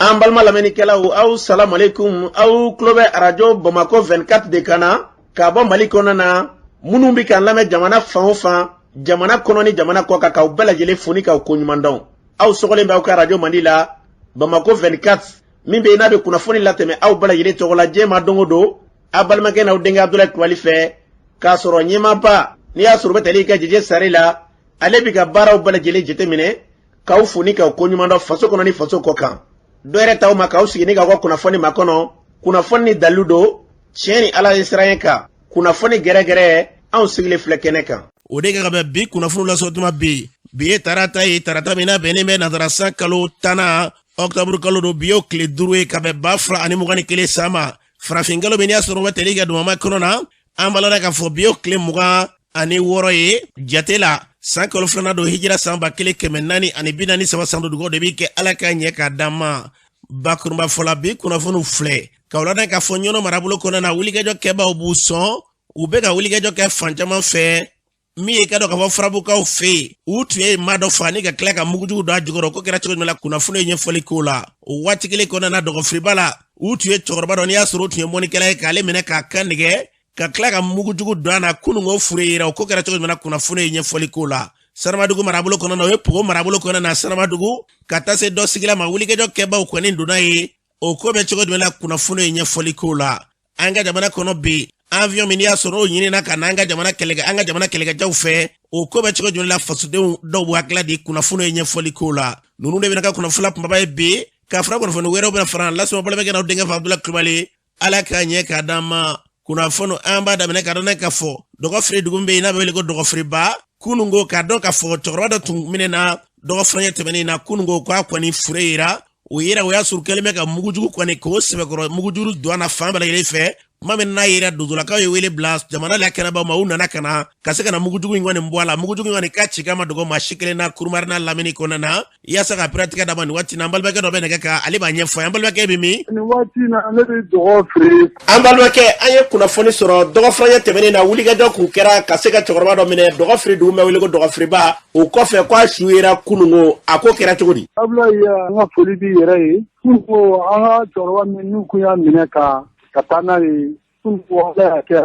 An balma lamɛnnikɛlaw aw salam aleikum aw tulo bɛ radio Bamako 24 de kan na ka bɔ Mali kɔnɔ na minnu bɛ k'an lamɛn jamana fan o fan jamana kɔnɔ ni jamana kɔ kan k'aw bɛɛ lajɛlen foni k'aw ko ɲuman dɔn aw sɔgɔlen bɛ aw ka radio Mali la Bamako 24 min bɛ n'a bɛ kunnafoni latɛmɛ aw bɛɛ lajɛlen tɔgɔ la diɲɛ ma don o don a balimakɛ n'aw denkɛ Abdulaye Kulibali fɛ k'a sɔrɔ ɲɛmaaba n'i y'a sɔrɔ o bɛ tali kɛ Jɛjɛ Sare la ale bɛ ka baaraw bɛɛ lajɛlen jateminɛ k'aw foni k'aw ko ɲuman dɔn faso kɔnɔ ni faso kɔ kan. Dɔɛrɛ taw ma k'aw sigi ni k'aw ka kunnafoni ma kɔnɔ kunnafoni ni dalilu don tiɲɛ ni Ala ye siran ye kan kunnafoni gɛrɛgɛrɛ anw sigilen filɛ kɛnɛ kan. O de ka bɛ bi kunnafoni lasɔ tuma bi ye tarata ye tarata min na bɛnnen bɛ nansarasan kalo 10 octobre kalo don bi y'o tile 5 ye ka bɛn 2021 san ma farafin kalo min y'a sɔrɔ bɛ tɛli kɛ Dumama kɔnɔ na an balala k'a fɔ bi y'o tile 26 ye jate la san kalo filanan don hijira san 1443 san dugu de bi kɛ Ala ka ɲɛ k'a d'an ma bakurunba fɔla bi kunnafoniw filɛ ka wulada k'a fɔ ɲɔnɔ marabolo kɔnɔ na wulikɛjɔ kɛbaw b'u sɔn u bɛ ka wulikɛjɔ kɛ fan caman fɛ min ye ka dɔ ka fɔ farabukaw fɛ u tun ye maa dɔ fa ni ka tila ka mugujugu don a jukɔrɔ ko kɛra cogo min na kunnafoni ye ɲɛfɔli k'o la o waati kelen kɔnɔna na dɔgɔfiriba la u tun ye cɛkɔrɔba dɔ n'i y'a sɔrɔ u tun ye mɔnikɛla ye k'ale minɛ k'a kan nɛgɛ ka tila ka mugujugu don a na kunungo fure yira o ko kɛra cogo min na kunnafoni ye ɲɛfɔli k'o la Saramadugu marabolo kɔnɔ na o ye Pogo marabolo kɔnɔ na Saramadugu ka taa se dɔ sigila ma wulikɛjɔ kɛbaw kɔni donna ye o ko bɛ cogo jumɛn na kunnafoni ye ɲɛfɔli k'o la an ka jamana kɔnɔ bi avion min y'a sɔrɔ o ɲinina ka na an ka jamana kɛlɛkɛjaw fɛ o ko bɛ cogo jumɛn la fasodenw dɔw b'u hakili di kunnafoni ye ɲɛfɔli k'o la ninnu de bɛna ka kunnafoni kumaba ye bi ka fara kunnafoni wɛrɛw bɛna fara lasɔn bolo bɛ kɛ n'aw denkɛ fa Abdulaye Kulibali Ala ka ɲɛ k'a d'an ma kunnafoni an b'a daminɛ ka dɔn ka fɔ dɔgɔfiri dugu bɛ yen n'a bɛ wele ko dɔgɔfiriba kunungo ka dɔn ka fɔ cɛkɔrɔba dɔ tun minɛna dɔgɔfiranya tɛmɛnen na kunungo k'a kɔni fure yira o yira o y'a sɔrɔ kɛlen bɛ ka mugujugu kɔni k'o sɛbɛkɔrɔ mugujuru don a na fan bɛɛ lajɛlen fɛ kuma min n'a yira dodolakaw ye wele bila jamana la kɛnɛbaw ma u nana ka na ka se ka na mugujugu in kɔni bɔ a la mugujugu in kɔni ka ci k'a ma dogo maa si kelen na kurumarina lamini kɔnɔ na yaasa ka piratigɛ d'a ma nin waati na an balimakɛ dɔ bɛ nɛgɛ kan ale b'a ɲɛfɔ an balimakɛ bɛ min nin waati na ne bɛ dɔgɔfiri an balimakɛ an ye kunnafoni sɔrɔ dɔgɔfiranya tɛmɛnen na wulikɛjɔ kun kɛra ka se ka cɛkɔrɔba dɔ minɛ dɔgɔfiri dugu bɛ wele ko dɔgɔfiriba o kɔfɛ k'a su yera kunungo a ko kɛra cogo di Abulaye an ka foli b'i yɛrɛ ye kunungo an ka cɛkɔrɔba min n'u kun y'a minɛ ka taa n'a ye kunungo ala y'a kɛ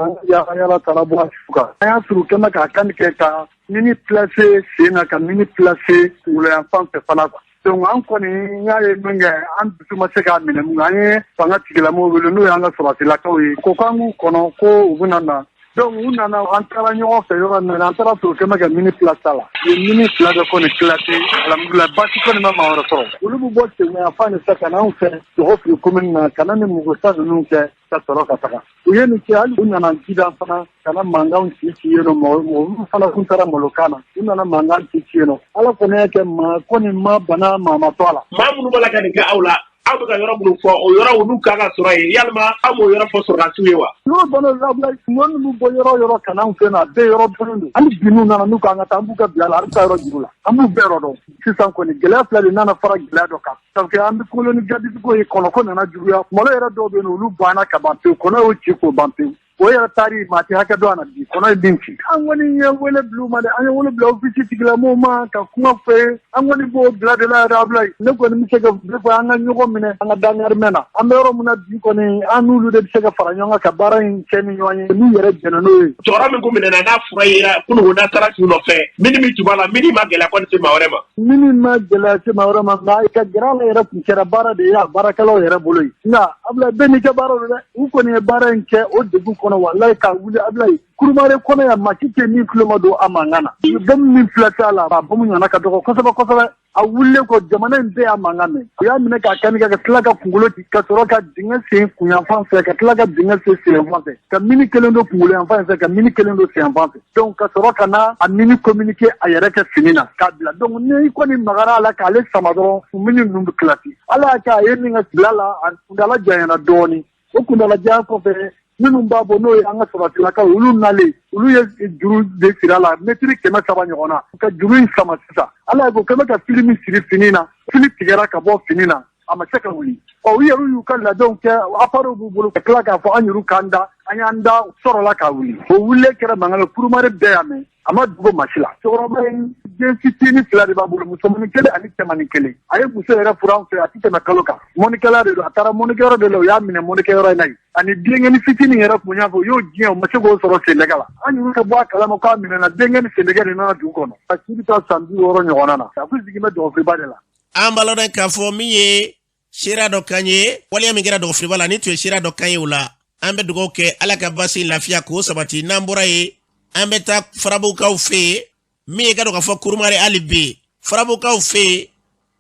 an yala taara bɔ a su kan an y'a sɔrɔ kɛmɛ k'a kan kɛ ka mini place sen na ka mini place wulayan fan fɛ fana quoi donc an kɔni y'a ye min kɛ an dusu ma se k'a minɛ mun an ye fanga tigilamɔgɔw wele n'o y'an ka sɔrɔsilakaw ye ko k'an k'u kɔnɔ ko u bɛna na donc u nana an taara ɲɔgɔn fɛ yɔrɔ min na an taara sɔrɔ kɛmɛ kɛ mini place ta la u ye mini fila bɛ kɔni classé alhamdulilayi baasi kɔni ma maa wɛrɛ sɔrɔ olu bɛ bɔ Segunya fan de fɛ ka na anw fɛ Dɔgɔfiri commune na ka na ni Mugusa ninnu kɛ ka sɔrɔ ka taga u ye nin kɛ hali u nana jidan fana ka na mankanw ci yen nɔ olu fana kun taara malokan na u nana mankan ci yen nɔ Ala kɔni y'a kɛ maa kɔni ma bana maa ma to a la maa minnu b'a la ka nin kɛ aw la aw bɛ ka yɔrɔ minnu fɔ o yɔrɔ olu kan ka sɔrɔ yen yalima aw m'o yɔrɔ fɔ sɔrɔdasiw ye wa yɔrɔ bana Abulaye ŋɔni b'u bɔ yɔrɔ yɔrɔ ka n'anw fɛ na a bɛɛ yɔrɔ dɔnnen don hali bi n'u nana n'u kan ka taa an b'u ka bila la a bɛ taa yɔrɔ juru la an b'u bɛɛ yɔrɔ dɔn sisan kɔni gɛlɛya fila de nana fara gɛlɛya dɔ kan parce que an bɛ koloni gadisiko ye kɔnɔ ko nana juguya malo yɛrɛ dɔw bɛ yen olu banna ka ban pewu kɔnɔ y'o ci k'o ban pewu o yɛrɛ taari maa tɛ hakɛ dɔ a na bi kɔnɔ ye bin ci an kɔni ye wele bila u ma dɛ an ye wele bila ofisi tigilamɔgɔw ma ka kuma fɛ an kɔni b'o bila de la yɛrɛ Abulaye ne kɔni bɛ se ka fɔ an ka ɲɔgɔn minɛ an ka dangarimɛ na an bɛ yɔrɔ min na bi kɔni an n'olu de bɛ se ka fara ɲɔgɔn kan ka baara in kɛ ni ɲɔgɔn ye n'u yɛrɛ jɛnna n'o ye cɛkɔrɔba min ko minɛna n'a fura yera kunungo n'a taara k'u nɔfɛ mini min tun b'a la mini ma gɛlɛya kɔni se maa wɛrɛ ma mini ma gɛlɛya se maa wɛrɛ ma nka ka gɛrɛ a la yɛrɛ kun kɛra baara de ye a baarakɛlaw yɛrɛ bolo ye nka Abulaye bɛɛ n'i kɛ baara don dɛ u kɔni ye baara in kɛ o degun kɔnɔ walayi ka wuli Abulaye kurumare kɔnɔ yan maa si tɛ min tulo ma don a mankan na bɔmu min filɛ t'a la a bɔmu ɲɔgɔnna ka dɔgɔ kosɛbɛ kosɛbɛ a wulilen kɔ jamana in bɛɛ y'a mankan mɛn u y'a minɛ k'a kanni kɛ ka tila ka kunkolo ci ka sɔrɔ ka dingɛ sen kunyanfan fɛ ka tila ka dingɛ sen senyanfan fɛ ka mini kelen don kunkolo yanfan fɛ ka mini kelen don senyanfan fɛ donc ka sɔrɔ ka na a mini communiqué a yɛrɛ kɛ fini na k'a bila donc ni kɔni magara a la k'ale sama dɔrɔn mini ninnu bɛ kilasi Ala y'a kɛ a ye min ka bila la a kuntala janyana dɔɔnin o kuntala janya kɔfɛ minnu b'a bɔ n'o ye an ka sɔrɔsilakaw olu nalen olu ye juru de siri a la mètre 300 ɲɔgɔn na ka juru in sama sisan Ala ko kɛmɛ ka fili min siri fini na fili tigɛra ka bɔ fini na a ma se ka wuli u yɛrɛ y'u ka labɛnw kɛ appareil b'u bolo ka tila k'a fɔ an yɛrɛ k'an da an y'an da sɔrɔla ka wuli o wulilen kɛra mankan kurumare bɛɛ y'a mɛn a ma dogo masi la cɛkɔrɔba in den fitini fila de b'a bolo musomanin kelen ani cɛmanin kelen a ye muso yɛrɛ furu an fɛ a tɛ tɛmɛ kalo kan mɔnikɛla de don a taara mɔnikɛyɔrɔ de la u y'a minɛ mɔnikɛyɔrɔ in na yen ani denkɛni fitinin yɛrɛ kun y'a fɔ u y'o diɲɛ u ma se k'o sɔrɔ sennɛgɛ la an y'u ka bɔ a kalama k'a minɛna denkɛni sennɛgɛ de nana dugu kɔnɔ a ci bɛ taa san 60 ɲɔgɔnna na a ko jigin bɛ dɔgɔfiliba de la. an b'a lɔn k'a fɔ min ye sira dɔ kan ye waleya min kɛra dɔgɔfiliba la ni tun ye sira dɔ kan ye o la an bɛ dugawu kɛ ala ka basi lafiya k'o sabati n'an bɔra ye an bɛ taa farabukaw fɛ yen min ye ka dɔn k'a fɔ kurumare hali bi farabukaw fɛ yen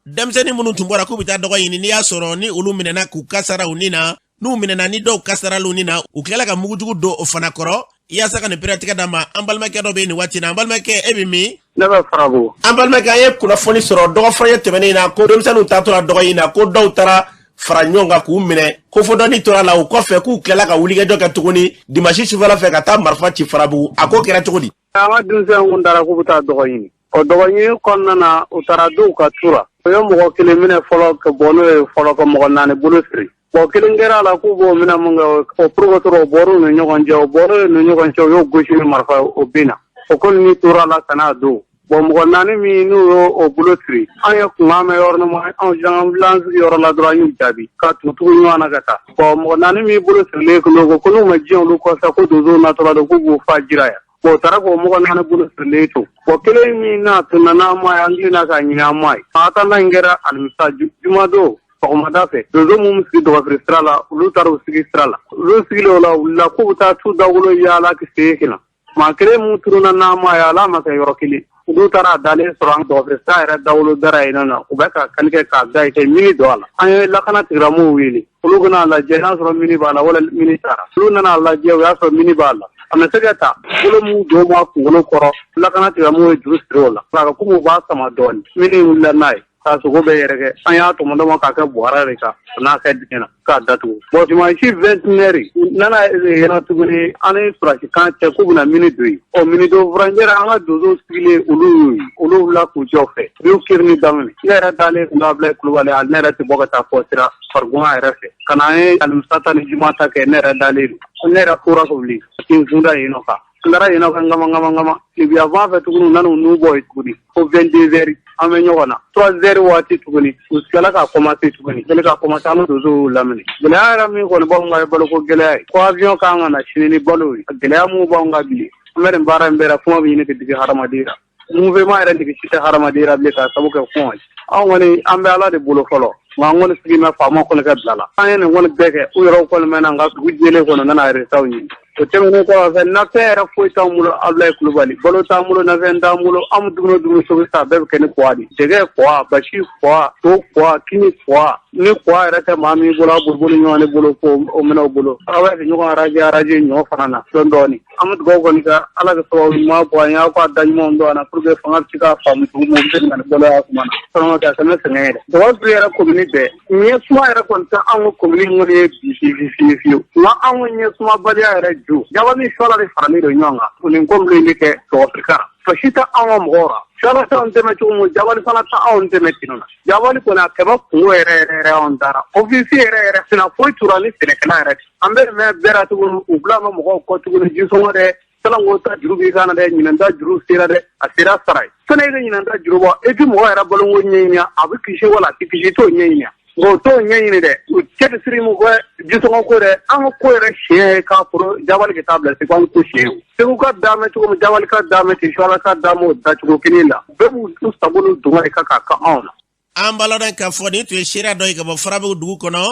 denmisɛnnin minnu tun bɔra k'u bɛ taa dɔgɔ ɲini n'i y'a sɔrɔ ni olu minɛna k'u kasara u ni na n'u minɛna ni dɔw kasara u ni na u tilala ka mugujugu don o fana kɔrɔ yaasa ka nin piratigɛ d'a ma an balimakɛ dɔ bɛ yen nin waati na an balimakɛ e bɛ min. ne bɛ farabu. an balimakɛ an ye kunnafoni sɔrɔ dɔgɔfɔlɔ tɛmɛnen in na ko denmisɛnninw taatɔla dɔgɔ ɲini na ko dɔw taara fara ɲɔgɔn kan k'u minɛ ko fɔ dɔnni tora la o kɔfɛ k'u tilala ka wulikɛjɔ kɛ tuguni dimanche sufɛla fɛ ka taa marifa ci farabugu a ko kɛra cogo di. an ka denmisɛnw kun taara k'u bɛ taa dɔgɔ ɲini o dɔgɔ ɲini kɔnɔna na u taara dɔw ka tura o ye mɔgɔ kelen minɛ fɔlɔ ka bɔ n'o ye fɔlɔ ka mɔgɔ 4 bolo siri bon kelen kɛra a la k'u b'o minɛ mun kɛ o purgɔtɔrɔ o bɔr'u ni ɲɔgɔn cɛ o y'o gosi ni marifa o bin na o kɔni ni tora la ka n'a don bon mɔgɔ 4 min n'u y'o bolo siri an ye kuma mɛn yɔrɔ ma anw jangan yɔrɔ la dɔrɔn an y'u jaabi ka tugu ɲɔgɔn na ka taa bon mɔgɔ 4 min bolo sirilen ko n'u ma diɲɛ olu kɔfɛ ko donsow natɔla don k'u b'o fa jira yan bon o taara k'o mɔgɔ 4 bolo sirilen to bon kelen min n'a tun nana an ma ye an tilenna ka ɲini an ma ye a taala in kɛra alimisa jumadon sɔgɔmada fɛ donso minnu sigi dɔgɔfiri sira la olu taara u sigi sira la olu sigilen o la u wulila k'u bɛ taa tu dawolo yaala kise kina maa kelen min turuna n'an ma ye ala ma kɛ yɔrɔ kelen olu taara a dalen sɔrɔ an dɔgɔfiri sira yɛrɛ dawolo dara yen nɔ u bɛ ka kannikɛ k'a da yen mini don a la an ye lakana tigiramuw wele olu bɛna lajɛ n'a sɔrɔ mini b'a la wala mini taara olu nana lajɛ o y'a sɔrɔ mini b'a la a ma se ka taa bolo min don ma kunkolo kɔrɔ lakana tigiramuw ye juru siri o la nka komi u b'a sama dɔɔni mini wulila n'a ye k'a sogo bɛ yɛrɛkɛ an y'a tɔmɔdɔ ma k'a kɛ buwara de kan n'a kɛ dingɛ na k'a datugu bon dimanche 29 nana yɛlɛ tuguni an ni surasi kan cɛ k'u bɛna mini don yen ɔ mini don furancɛra an ka donso sigilen olu y'o ye olu wulila k'u jɔ fɛ u y'u kirini daminɛ ne yɛrɛ dalen kun Abulayi Kulubali ali ne yɛrɛ tɛ bɔ ka taa fɔ sira farigoma yɛrɛ fɛ ka na an ye alimusata ni jumata kɛ ne yɛrɛ dalen don ne yɛrɛ tora ka wuli kin zunda yen nɔ kan tilara yen nɔ ka ngama tibiya fan fɛ tuguni u nana u n'u bɔ yen tuguni fo 22 heures an bɛ ɲɔgɔn na 3 heures waati tuguni u tilala ka commencer tuguni kɛlen ka commencer an bɛ donsow laminɛ gɛlɛya yɛrɛ min kɔni b'anw ka baloko gɛlɛya ye ko avion kan ka na sini ni balo ye gɛlɛya mun b'anw ka bi an bɛ nin baara in bɛɛ la kuma bɛ ɲini ka digi hadamaden la mouvement yɛrɛ digi si tɛ hadamaden la bilen k'a sabu kɛ kuma ye anw kɔni an bɛ ala de bolo fɔlɔ nka an kɔni sigi mɛn faama kɔni ka bila la an ye nin kɔni bɛɛ kɛ u yɛrɛw kɔni mɛn na nka dugu jɛlen kɔnɔ nana résultats ɲini o tɛmɛnen kɔfɛ nafɛn yɛrɛ foyi t'an bolo Abulayi Kulubali balo t'an bolo nafɛn t'an bolo an bɛ dumuni sogo san bɛɛ bɛ kɛ ni kuwa de jɛgɛ kuwa basi kuwa to kuwa kini kuwa ni kuwa yɛrɛ tɛ maa min bolo a boliboli ɲɔgɔn ne bolo ko o minɛ o bolo aw bɛ fɛ ɲɔgɔn araje ɲɔ fana na dɔɔni dɔɔni an bɛ dugawu kɔni kɛ ala ka sababu ɲuman bɔ an ye aw ka da ɲumanw don an na puruke fanga bɛ se ka faamu cogo min u bɛ se ka nin baloya kuma na sɔrɔ ka tɛmɛ sɛgɛn yɛrɛ dɔgɔtɔrɔ yɛrɛ komini bɛɛ ɲɛ suma yɛrɛ kɔni tɛ an ka komini ŋɔni ye bi fiyewu nka an ka ɲɛ sumabaliya yɛrɛ jo jaba ni sɔla de faralen don ɲɔgɔn kan nin ko min bɛ kɛ dɔgɔtɔrɔ fasi tɛ an ka mɔgɔw la sɔla tɛ anw dɛmɛ cogo min jabali fana tɛ anw dɛmɛ ten na jabali kɔni a kɛmɛ kungo yɛrɛ anw taara ofisi yɛrɛ sina foyi tura ni sɛnɛkɛla yɛrɛ an bɛ mɛn bɛɛ la tuguni u bila an ka mɔgɔw kɔ tuguni jisɔngɔ dɛ salanko ta juru b'i kan na dɛ ɲinɛnta juru sera dɛ a sera sara ye sani i ka ɲinɛnta juru bɔ e ti mɔgɔ yɛrɛ balonko ɲɛɲini a bɛ kisi wala a ti kisi t'o ɲɛɲini nka o t'o ɲɛɲini dɛ u cɛ tɛ siri mun kɔ jisɔngɔ ko dɛ an ka ko yɛrɛ siɲɛ ye k'a foro jabali ka taa bila segu an ko siɲɛ o segu ka daamɛ cogo min jabali ka daamɛ ten suwala ka daamɛ o dacogo kelen la bɛɛ b'u sago n'u dɔngɔ de kan k'a kan anw na. an balɔrɔ k'a fɔ nin tun ye seereya dɔ ye ka bɔ farabugu dugu kɔnɔ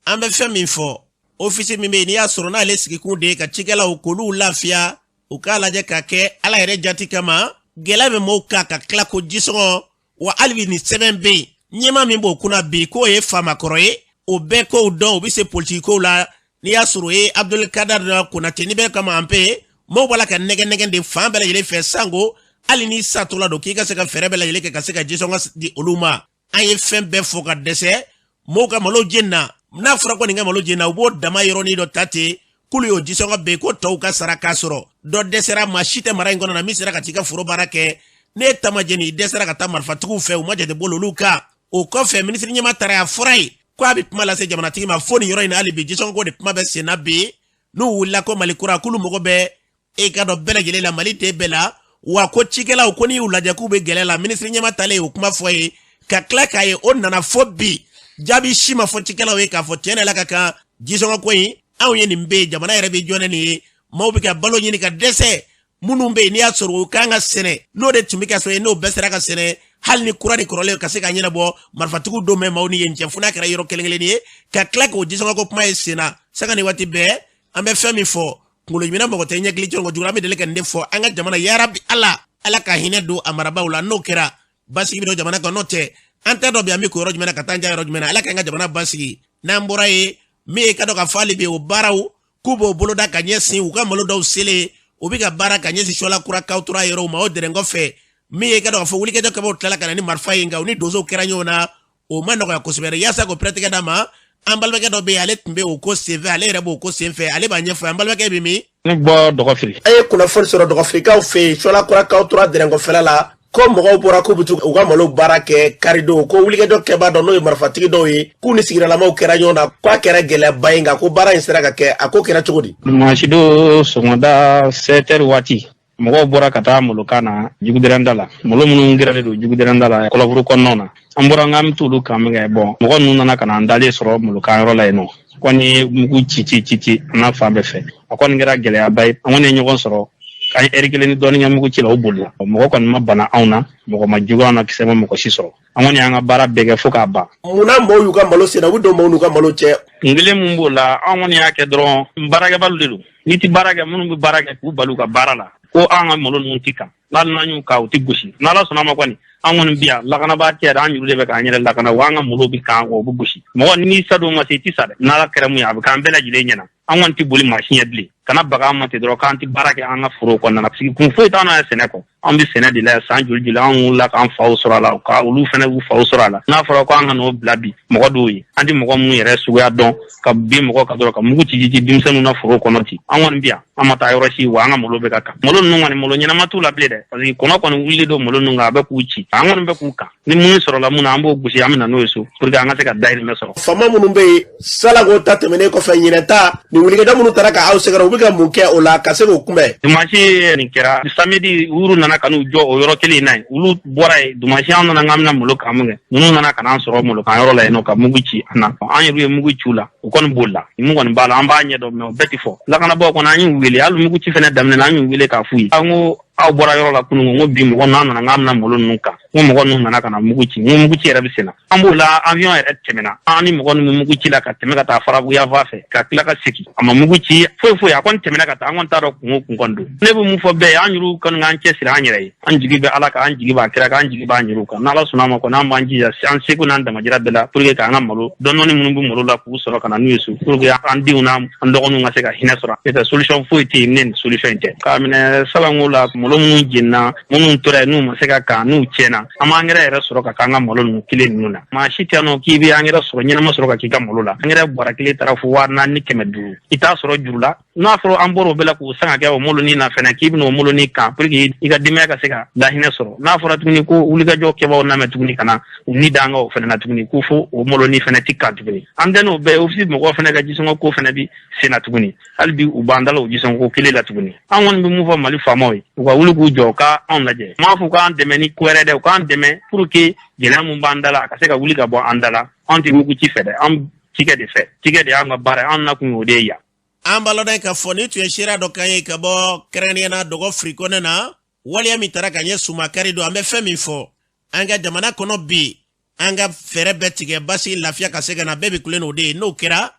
an bɛ fɛn min fɔ ofisi min bɛ yen n'i y'a sɔrɔ n'ale sigikun de ye ka cikɛlaw k'olu lafiya u k'a lajɛ ka kɛ ala yɛrɛ jati kama gɛlɛya bɛ mɔɔw kan ka tila ko jisɔngɔ wa hali bi nin sɛbɛn bɛ yen ɲɛma min b'o kunna bi k'o ye faamakɔrɔ ye o bɛɛ kow dɔn o bɛ se politiki kow la n'i y'a sɔrɔ o ye Abdul Kadar Konate ni bɛ kama an pe mɔɔw b'a la ka nɛgɛ de fan bɛɛ lajɛlen fɛ sango hali n'i satɔla don k'i ka se ka fɛɛrɛ bɛɛ lajɛlen kɛ ka se ka jisɔngɔ di olu ma an ye fɛn bɛɛ fɔ ka dɛsɛ mɔɔw ka malo jeni na n'a fɔra ko nin ka malo jeni na u b'o dama yɔrɔnin dɔ ta ten k'olu y'o jisɔngɔ bɛɛ ko tɔw ka sara k'a sɔrɔ dɔ dɛsɛra maa si tɛ mara in kɔnɔ na min sera ka t'i ka foro baara kɛ ne ta ma jeni i dɛsɛra ka taa marifatigiw fɛ u ma jate bolo olu kan o kɔfɛ minisiri ɲɛma taara a fɔra ye ko a bɛ kuma lase jamanatigi ma fo nin yɔrɔ in na hali bi jisɔngɔ ko de kuma bɛ sen na bi n'u wulila ko Mali kura k'olu mɔgɔ bɛ e ka dɔn bɛɛ lajɛlen la Mali den bɛɛ la wa ko cikɛlaw ko ni y'u lajɛ k'u be gɛlɛ la ministre ɲɛma talen o kuma fɔ ye ka tila k'a ye o nana fɔ bi jaabi si ma fɔ cikɛlaw ye k'a fɔ tiɲɛ de la ka kan jisɔngɔ ko in anw ye nin be jamana yɛrɛ be jɔnɛ nin ye maaw be ka balo ɲini ka dɛsɛ minnu be n'i y'a sɔrɔ o kan ka sɛnɛ n'o de tun be ka sɔrɔ n'o bɛɛ sera ka sɛnɛ hali ni kura ni kɔrɔlen ka se ka ɲɛnabɔ marifatigiw don mɛn maaw ni yen cɛ fo n'a kɛra yɔrɔ kelen kelen ye ka tila k'o jisɔngɔ ko kuma ye senna sanga ni waati bɛɛ an bɛ fɛn min fɔ kunkolo ɲuman mɔgɔ tɛ ɲɛkili jɔn kojugu an bɛ deli ka nin de fɔ an ka jamana yarabi ala ka hinɛ don a marabaw la n'o kɛra basigi bɛ don jamana kan n'o tɛ an tɛ dɔ bi an bɛ ko yɔrɔ jumɛn na ka taa an ja yɔrɔ jumɛn na ala ka an ka jamana basigi n'an bɔra ye min ye ka dɔ ka fɔ hali bi o baaraw k'u b'o boloda ka ɲɛsin u ka malo dɔw selen u bɛ ka baara ka ɲɛsin suɔla kura kaw tora yɔrɔw ma o dɛrɛn kɔfɛ min ye ka dɔ ka fɔ wulikɛjɔ kabaw tilala ka na ni marifa ye nka u ni donsow kɛra ɲɔgɔn na o ma nɔgɔya kosɛbɛ yaasa k'o pɛrɛtigɛ d'a ma an balimakɛ dɔ bɛ yen ale tun bɛ o ko senfɛ ale yɛrɛ b'o ko senfɛ ale b'a ɲɛfɔ an balimakɛ bɛ min ne bɔ dɔgɔfiri a ye kunnafoni sɔrɔ dɔgɔfirikaw fɛ yen suɔla kura kaw tora dɛrɛnkɔfɛla la ko mɔgɔw bɔra k'u bɛ u ka malo baara kɛ karidenw ko wulikɛjɔ kɛbaa dɔ n'o ye marifatigi dɔw ye k'u ni sigidalamaw kɛra ɲɔgɔn na k'a kɛra gɛlɛyaba ye nka ko baara in sera ka kɛ a ko kɛra cogo di dimanche don sɔgɔmada 7h waati mɔgɔw bɔra ka taa malokan na jugudɛrɛnda la malo minnu gɛrɛlen don jugudɛrɛnda la kɔlɔburu kɔnɔnaw na an bɔra n k'an bɛ t'olu kan min kɛ bɔn mɔgɔ ninnu nana ka na an dalen sɔrɔ malokan yɔrɔ la yen nɔ kɔni mugu ci an n'a fan bɛɛ fɛ a kɔni kɛra gɛlɛyaba ye an kɔni ye ɲɔgɔn sɔrɔ k'an heure kelen ni dɔɔnin kɛ mugu ci la o bolila mɔgɔ kɔni ma bana anw na mɔgɔ ma jugu an na kisɛ ma mɔgɔ si sɔrɔ an kɔni y'an ka baara bɛɛ kɛ fo k'a ban munna maaw y'u ka malo senna u bɛ don maaw n'u ka malo cɛ kun kelen mun b'o la an kɔni y'a kɛ dɔrɔn baarakɛbaliw de don n'i ti baara kɛ minnu bɛ baara kɛ k'u bali u ka baara la ko an ka malo ninnu ti kan n'ale n'an y'u kan u ti gosi n'ala sɔnna ma kɔni an kɔni bi yan lakanabaa tɛ an juru de bɛ k'an yɛrɛ lakana wa an ka malo bi kan o bɛ gosi mɔgɔ n'i sa don ma se i ti sa dɛ n'ala kɛra mun ye a bɛ k'an bɛɛ lajɛlen ɲɛna an kɔni ti boli mansin ɲɛ bilen kana baga an ma ten dɔrɔn k'an ti baara kɛ an ka foro kɔnɔna na parce que kun foyi t'an na sɛnɛ kɔ an bɛ sɛnɛ de la san joli joli an wulila k'an faw sɔrɔ a la ka olu fana b'u faw sɔrɔ a la n'a fɔra ko an ka n'o bila bi mɔgɔ dɔw ye an ti mɔgɔ minnu yɛrɛ suguya dɔn ka bin mɔgɔ ka dɔrɔn ka mugu ci denmisɛnninw na foro kɔnɔ ten an kɔni bi yan an ma taa yɔrɔ si wa an ka malo bɛ ka kan malo ninnu kɔni malo ɲɛnama t'u la bilen dɛ parce que kɔnɔ kɔni wulilen don malo ninnu kan a bɛ k'u ci an kɔni bɛ k'u kan ni mun sɔrɔla mun na an b'o gosi an bɛ na n'o ye so pour que an ka se ka dayirimɛ sɔrɔ faama minnu bɛ yen salago ta tɛmɛnen kɔfɛ ɲinɛ ta nin wulikɛjɔ minnu taara ka aw sɛgɛrɛ u bɛ ka mun kɛ o la ka se k'o kunbɛn dimanche nin kɛra samedi uru nana ka n'u jɔ o yɔrɔ kelen in na yen olu bɔra yen dimanche an nana k'an bɛna malo kan mun kɛ ninnu nana ka n'an sɔrɔ malo kan yɔrɔ la yen nɔ ka mugu ci an na an yɛrɛ ye mugu ci u la u kɔni bolila mun kɔni b'a la an b'a ɲɛ dɔn mɛ o bɛɛ ti fɔ lakanabaaw kɔni an y'u wele hali mugu ci fɛnɛ daminɛna an y'u wele k'a f'u ye an ko aw bɔra yɔrɔ la kunun ko bi mɔgɔ n'an nana k'an bɛna malo ninnu kan ko mɔgɔ ninnu nana ka na mugu ci n mugu ci yɛrɛ bɛ sen na an b'o la avion yɛrɛ tɛmɛna an ni mɔgɔ ninnu mugu ci la ka tɛmɛ ka taa farabuyafa fɛ ka tila ka segin a ma mugu ci foyi a kɔni tɛmɛna ka taa an kɔni t'a dɔn kun kun kɔni don ne bɛ mun fɔ bɛɛ ye an yɛrɛ kɔni k'an cɛsiri an yɛrɛ ye an jigi bɛ ala kan an jigi b'a kira kan an jigi b'an yɛrɛ kan n'ala sɔnna ma kɔni an b'an jija an seko n'an damajira bɛɛ la pour que k'an ka malo dɔɔni minnu bɛ malo la k'u sɔrɔ ka na n'u ye so pour que an denw n'an dɔgɔninw ka se ka hinɛ sɔrɔ n'o tɛ solution foyi tɛ yen ne ni solution in tɛ k'a minɛ salanko la malo minnu jenina minnu tora yen n'u ma se ka kan n'u tiɲɛna an b'an yɛrɛ sɔrɔ ka k'an ka malo ninnu kelen ninnu na maa si tɛ yan nɔ k'i bɛ an yɛrɛ sɔrɔ ɲɛnama sɔrɔ ka k'i ka malo la an yɛrɛ bɔra kelen taara fo 4,500 i t'a sɔrɔ juru la n'a fɔra an bɔra o bɛɛ la k'o san ka kɛ o molonin na fɛnɛ k'i bɛna o molonin kan pour que i ka denbaya ka se ka lahinɛ sɔrɔ n'a fɔra tuguni ko wulikajɔ kɛbaaw lamɛn tuguni ka na u ni da an ka o fɛnɛ na tuguni ko fo o molonin fɛnɛ ti kan tuguni an tɛ n'o bɛɛ ofisi mɔgɔw fɛnɛ ka jisɔngɔ ko fɛnɛ bi sen na tuguni hali bi u b'an dala o jisɔngɔ ko kelen la tuguni an kɔni bɛ mun fɔ mali faamaw ye u ka wuli k'u jɔ ka anw lajɛ m'a fɔ k'an dɛmɛ ni ko wɛrɛ dɛ u k'an dɛmɛ pour que gɛlɛya mun b'an da la a ka se ka wuli ka bɔ an da la an tɛ mugu ci fɛ dɛ an cikɛ de fɛ cikɛ de y'an ka baara an nakun y'o de ye yan an balɔda ka fɔ ni tun ye sira dɔ kan ye ka bɔ kɛrɛnkɛrɛnnenya dɔgɔ firikɔnɛ na waliya min taara ka ɲɛ sumakari don an bɛ fɛn min fɔ an ka jamana kɔnɔ bi an ka fɛɛrɛ bɛɛ tigɛ basi lafiya ka se ka na bɛɛ bɛ kulen n'o de ye n'o kɛra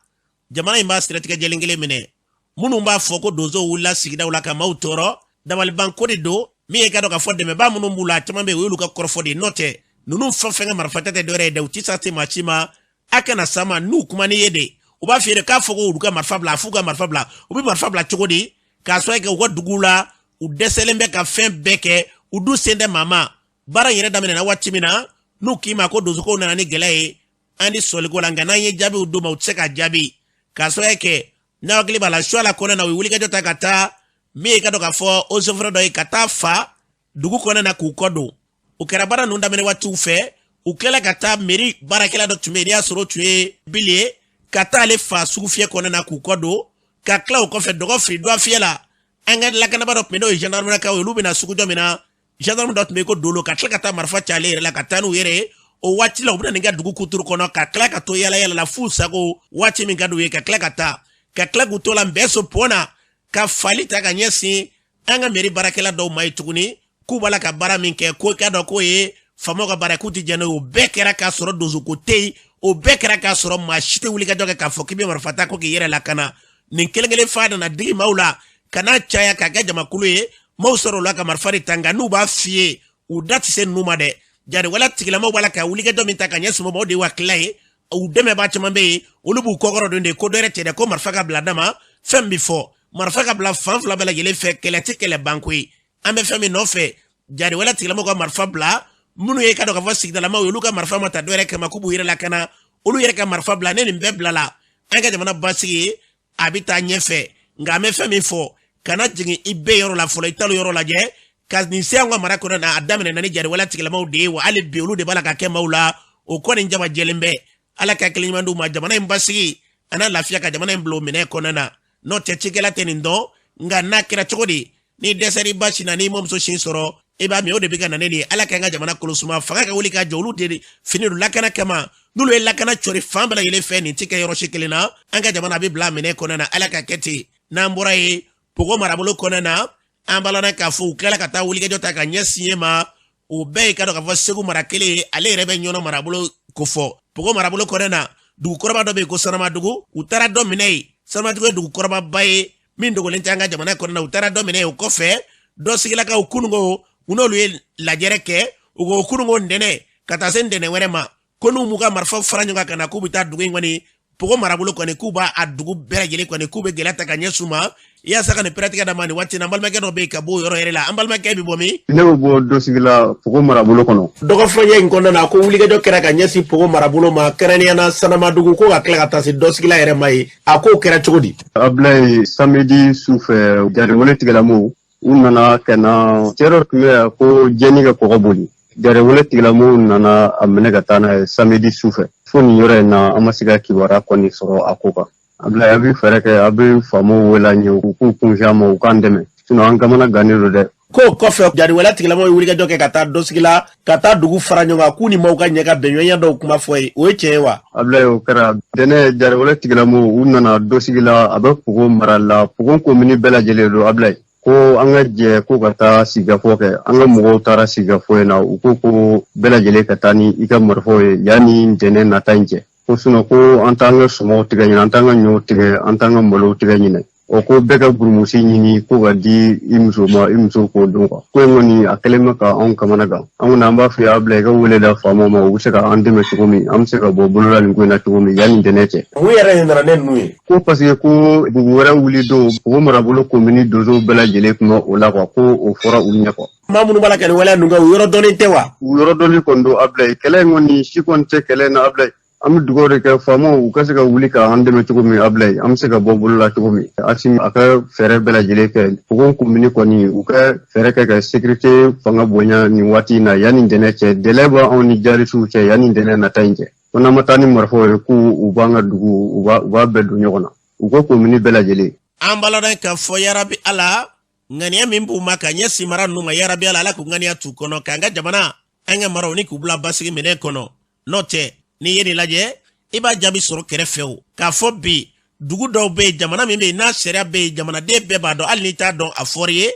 jamana in b'a siratigɛ jɛlen kelen minɛ minnu b'a fɔ ko donsow wulila sigidaw la ka maaw tɔɔrɔ dabalibanko de don min ye ka dɔn ka fɔ dɛmɛbaa minnu b'u la caman bɛ yen o y'olu ka kɔrɔfɔ de ye n'o tɛ ninnu fɛn fɛn ka marifa tɛ dɔwɛrɛ ye dɛ u ti sa se maa si ma a kana sa ma n'u kuma ni ye de u b'a f'i ye k'a fɔ ko olu ka marifa bila a f'u ka marifa bila u bɛ marifa bila cogo di k'a sɔrɔ kɛ u ka dugu la u dɛsɛlen bɛ ka fɛn bɛɛ kɛ u dun sen tɛ maa ma baara in yɛrɛ daminɛna waati min na n'u k'i ma ko donsokow nana ni gɛlɛya ye an ni sɔliko la nka n'an ye jaabiw d'u ma u tɛ se ka jaabi k'a sɔrɔ kɛ n'a hakili b'a la su ala kɔnɛ na u ye wulikajɔ ta ka taa min ye ka dɔn k'a fɔ osoforo dɔ ye ka taa fa dugu kɔnɛ na k'u kɔ don o kɛra baara ninnu daminɛ waatiw fɛ u kɛla ka taa mairie baarakɛla dɔ tun bɛ yen n'i y'a sɔrɔ o tun ye bili ye ka taa ale fa sugu fiyɛ kɔnɛ na k'u kɔ don ka tila o kɔfɛ dɔgɔ firi dɔ fiyɛ la anga lakana ba do medo gendarme na ka olu bina sugu do mina gendarme dot me ko dolo ka tla kata marfa chale la katanu yere o wati la obuna nga dugu kuturu kono ka kla ka to yala la fusa ko wati mi ngadu ye ka kla kata ka kla gutola mbeso pona ka falita ka nyesi anga meri barakela do mai tuguni kubala ka bara min ke ko ka do ko ye famo ka bara kuti jeno o bekera ka soro dozu ko tei o bekera ka soro ma shite wuli ka joga ka fokibi marfata ko ke yere la kana nin kelengele fada na digi maula kana chaya ka gaja makulu ye mausoro la ka marfari tanga nu ba fie u dati sen numa de jare wala tigila mo wala ka wuli ka do min ta ka nyesu mo de wa klai u deme ba chama be ulubu kokoro de ko dere tede ko marfaka bladama fem before marfaka bla fanfla bela yele fe kele tikele bankui ambe femi no fe jare wala tigila mo ko marfa bla munu ye ka do ka fo sigdala ma ulu ka marfa mata dere ka makubu yere la kana ulu yere ka marfa bla ne mbe bla la anga jamana basi abita nyefe nga me femi fo kana jingi ibe yoro la folo italo yoro la je kazni seanga marako na adamene nani jare wala tigila ma de wa ale be ulu de bala ka ke maula o ko ni njama jelembe ala ka kelima ndu ma jamana mbasi ana lafia ka jamana mblo mine konana no techikela tenindo nga nakira chokodi ni deseri bashi na ni momso shinsoro eba mi ode bika na neni ala ka nga jamana kolusuma fanga ka wuli ka jolu de finiru lakana kama nulu e lakana chori fambala yele feni tike yoro shikelina anga jamana bi bla mine konana ala ka keti na mbora e pogo marabulo konana ambalana ka fu kala ka ta wuli ka jota ka nyesiema o be ka do ka fo segu marakele ale rebe nyono marabulo kofo pogo marabulo konana du koraba do be ko sanama dugu utara do minei sanama dugu du koraba baye min dogo lentanga jamana konana utara do minei o kofe do sigila ka ukungo unolu ye lajereke ugo ukungo ndene kata sen ndene werema konu muga marfa faranyoga kana kubita dugu ngwani pogo marabulo kone kuba adugu bera jele kone kube gelata ka nyesuma ya saka ne pratika da mani wati na mbalma keno be ka bo yoro yerela ambalma ke bi bomi ne bo do sigila pogo marabulo kono dogo fanye nkonda na ko wuli ga do kera ka nyesi pogo marabulo ma kerani na sanama dugu ko ga kla ka tasi do sigila yere mai ako kera chogodi ablay samedi soufe jare wole tigala mo unana kana chero tuya ko jeniga ko gobuli jare wole tigala mo nana amene gatana samedi soufe foni yore na amasiga kiwara koni soro akoka abla abi fereke abi famo wala nyu ku kunjamo ukandeme sino angamana ganiro de ko kofe jari wala tigila mo wuli ga joke kata dosigila kata dugu faranyo ga kuni mauka nyega benyoya do kuma foi o chewa abla yo kara dene jari wala tigila mo unana dosigila abe pugo marala pugo ko mini bela jelelo abla ko anga je ko kata siga foke anga mugo tara siga foe na ko bela jele kata ni ika marfoe yani dene na tanje ko suno ko antanga sumo tiga ni antanga nyo tiga antanga molo tiga ni o ko bega burmusi ni ko ga di imso ko do ko ngoni akelema ka on kamana ga an namba fi able ga wule da famo ma o seka ande me ko mi am seka bo bulula ni ko na to mi yani denete wu yere ndara nen nuyi ko parce ko bu wara wuli do ko mara bulo ko mini dozo bela jele ko o la ko o fora unya ko mamunu bala kan wala nunga yoro doni tewa yoro doni kondo able kele ngoni shikon te kele na able am dugore ke famo ukase ka wuli ka ande me to mi able am seka bo bulula to mi asim aka fere bela jele ke ko mini ko ni uka fere ka sécurité fanga bonya ni wati na yani denete deleba on ni jari su che yani dene na tanje ona matani marfo ku ubanga dugu uba bedu nyona uko ko mini bela jele ambala dan ka fo yarabi ala ngani mimbu maka nyesi mara numa yarabi ala ku ngani atu kono kanga jamana anga maro ni ku bla basigi mene kono note ni yeni laje iba jabi soro kere feo ka fo bi dugu do be jamana mimbe na sheria be jamana de be ba do alnita don aforie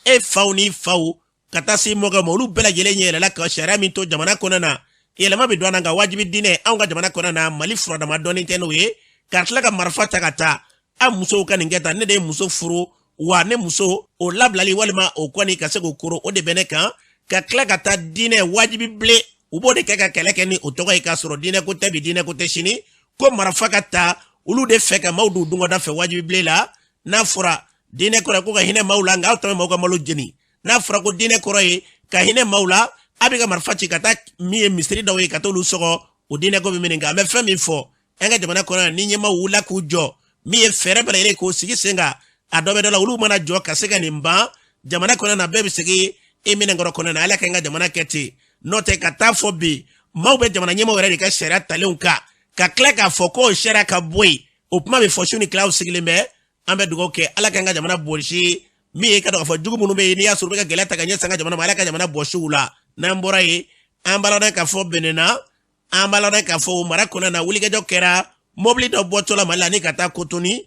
e fauni fau katasi moga molu bela jele nyele la ka sheria min to jamana konana yele mabe do nga wajibi dine anga jamana konana mali fro da madoni tenowe kartla ka marfa takata a muso ka ningeta ne de muso furu wa ne muso o lablali walima o kwani ka sego kuro o de beneka ka kla kata dine wajibi ble ubo de kaka keleke ni otoga ka soro dine ko tebi dine ko teshini ko marfa kata ulu de feka maudu dungo da fe wajibi ble la na fura dine ko ka hine maula nga auto mo ka malu jeni na fura ko dine ko ka hine maula abiga marfa kata mi misri da we katolu soko o dine ko bi nga me fami fo enga jamana ko ni nyema wula ku jo mi fere bele ile ko sigi senga adobe dola ulu mana jo kasega nimba jamana ko na bebe sigi emine ngoro ko na ala kenga jamana keti note kata fobi maube jamana nyema were ka shera talunka ka kleka foko shera ka boy opma be foshuni cloud sigilembe ambe dugo ke ala kenga jamana bolshi mi ye ka dɔn k'a fɔ jugu minnu bɛ yen n'i y'a sɔrɔ u bɛ ka gɛlɛya ta ka ɲɛ sanga jamana ma ala ka jamana bɔ sugu la n'an bɔra yen an b'a lɔn k'a fɔ benena an b'a lɔn k'a fɔ o mara kɔnɔna na wulikajɔ kɛra mobili dɔ bɔtɔ la Mali la ni ka taa Kotoni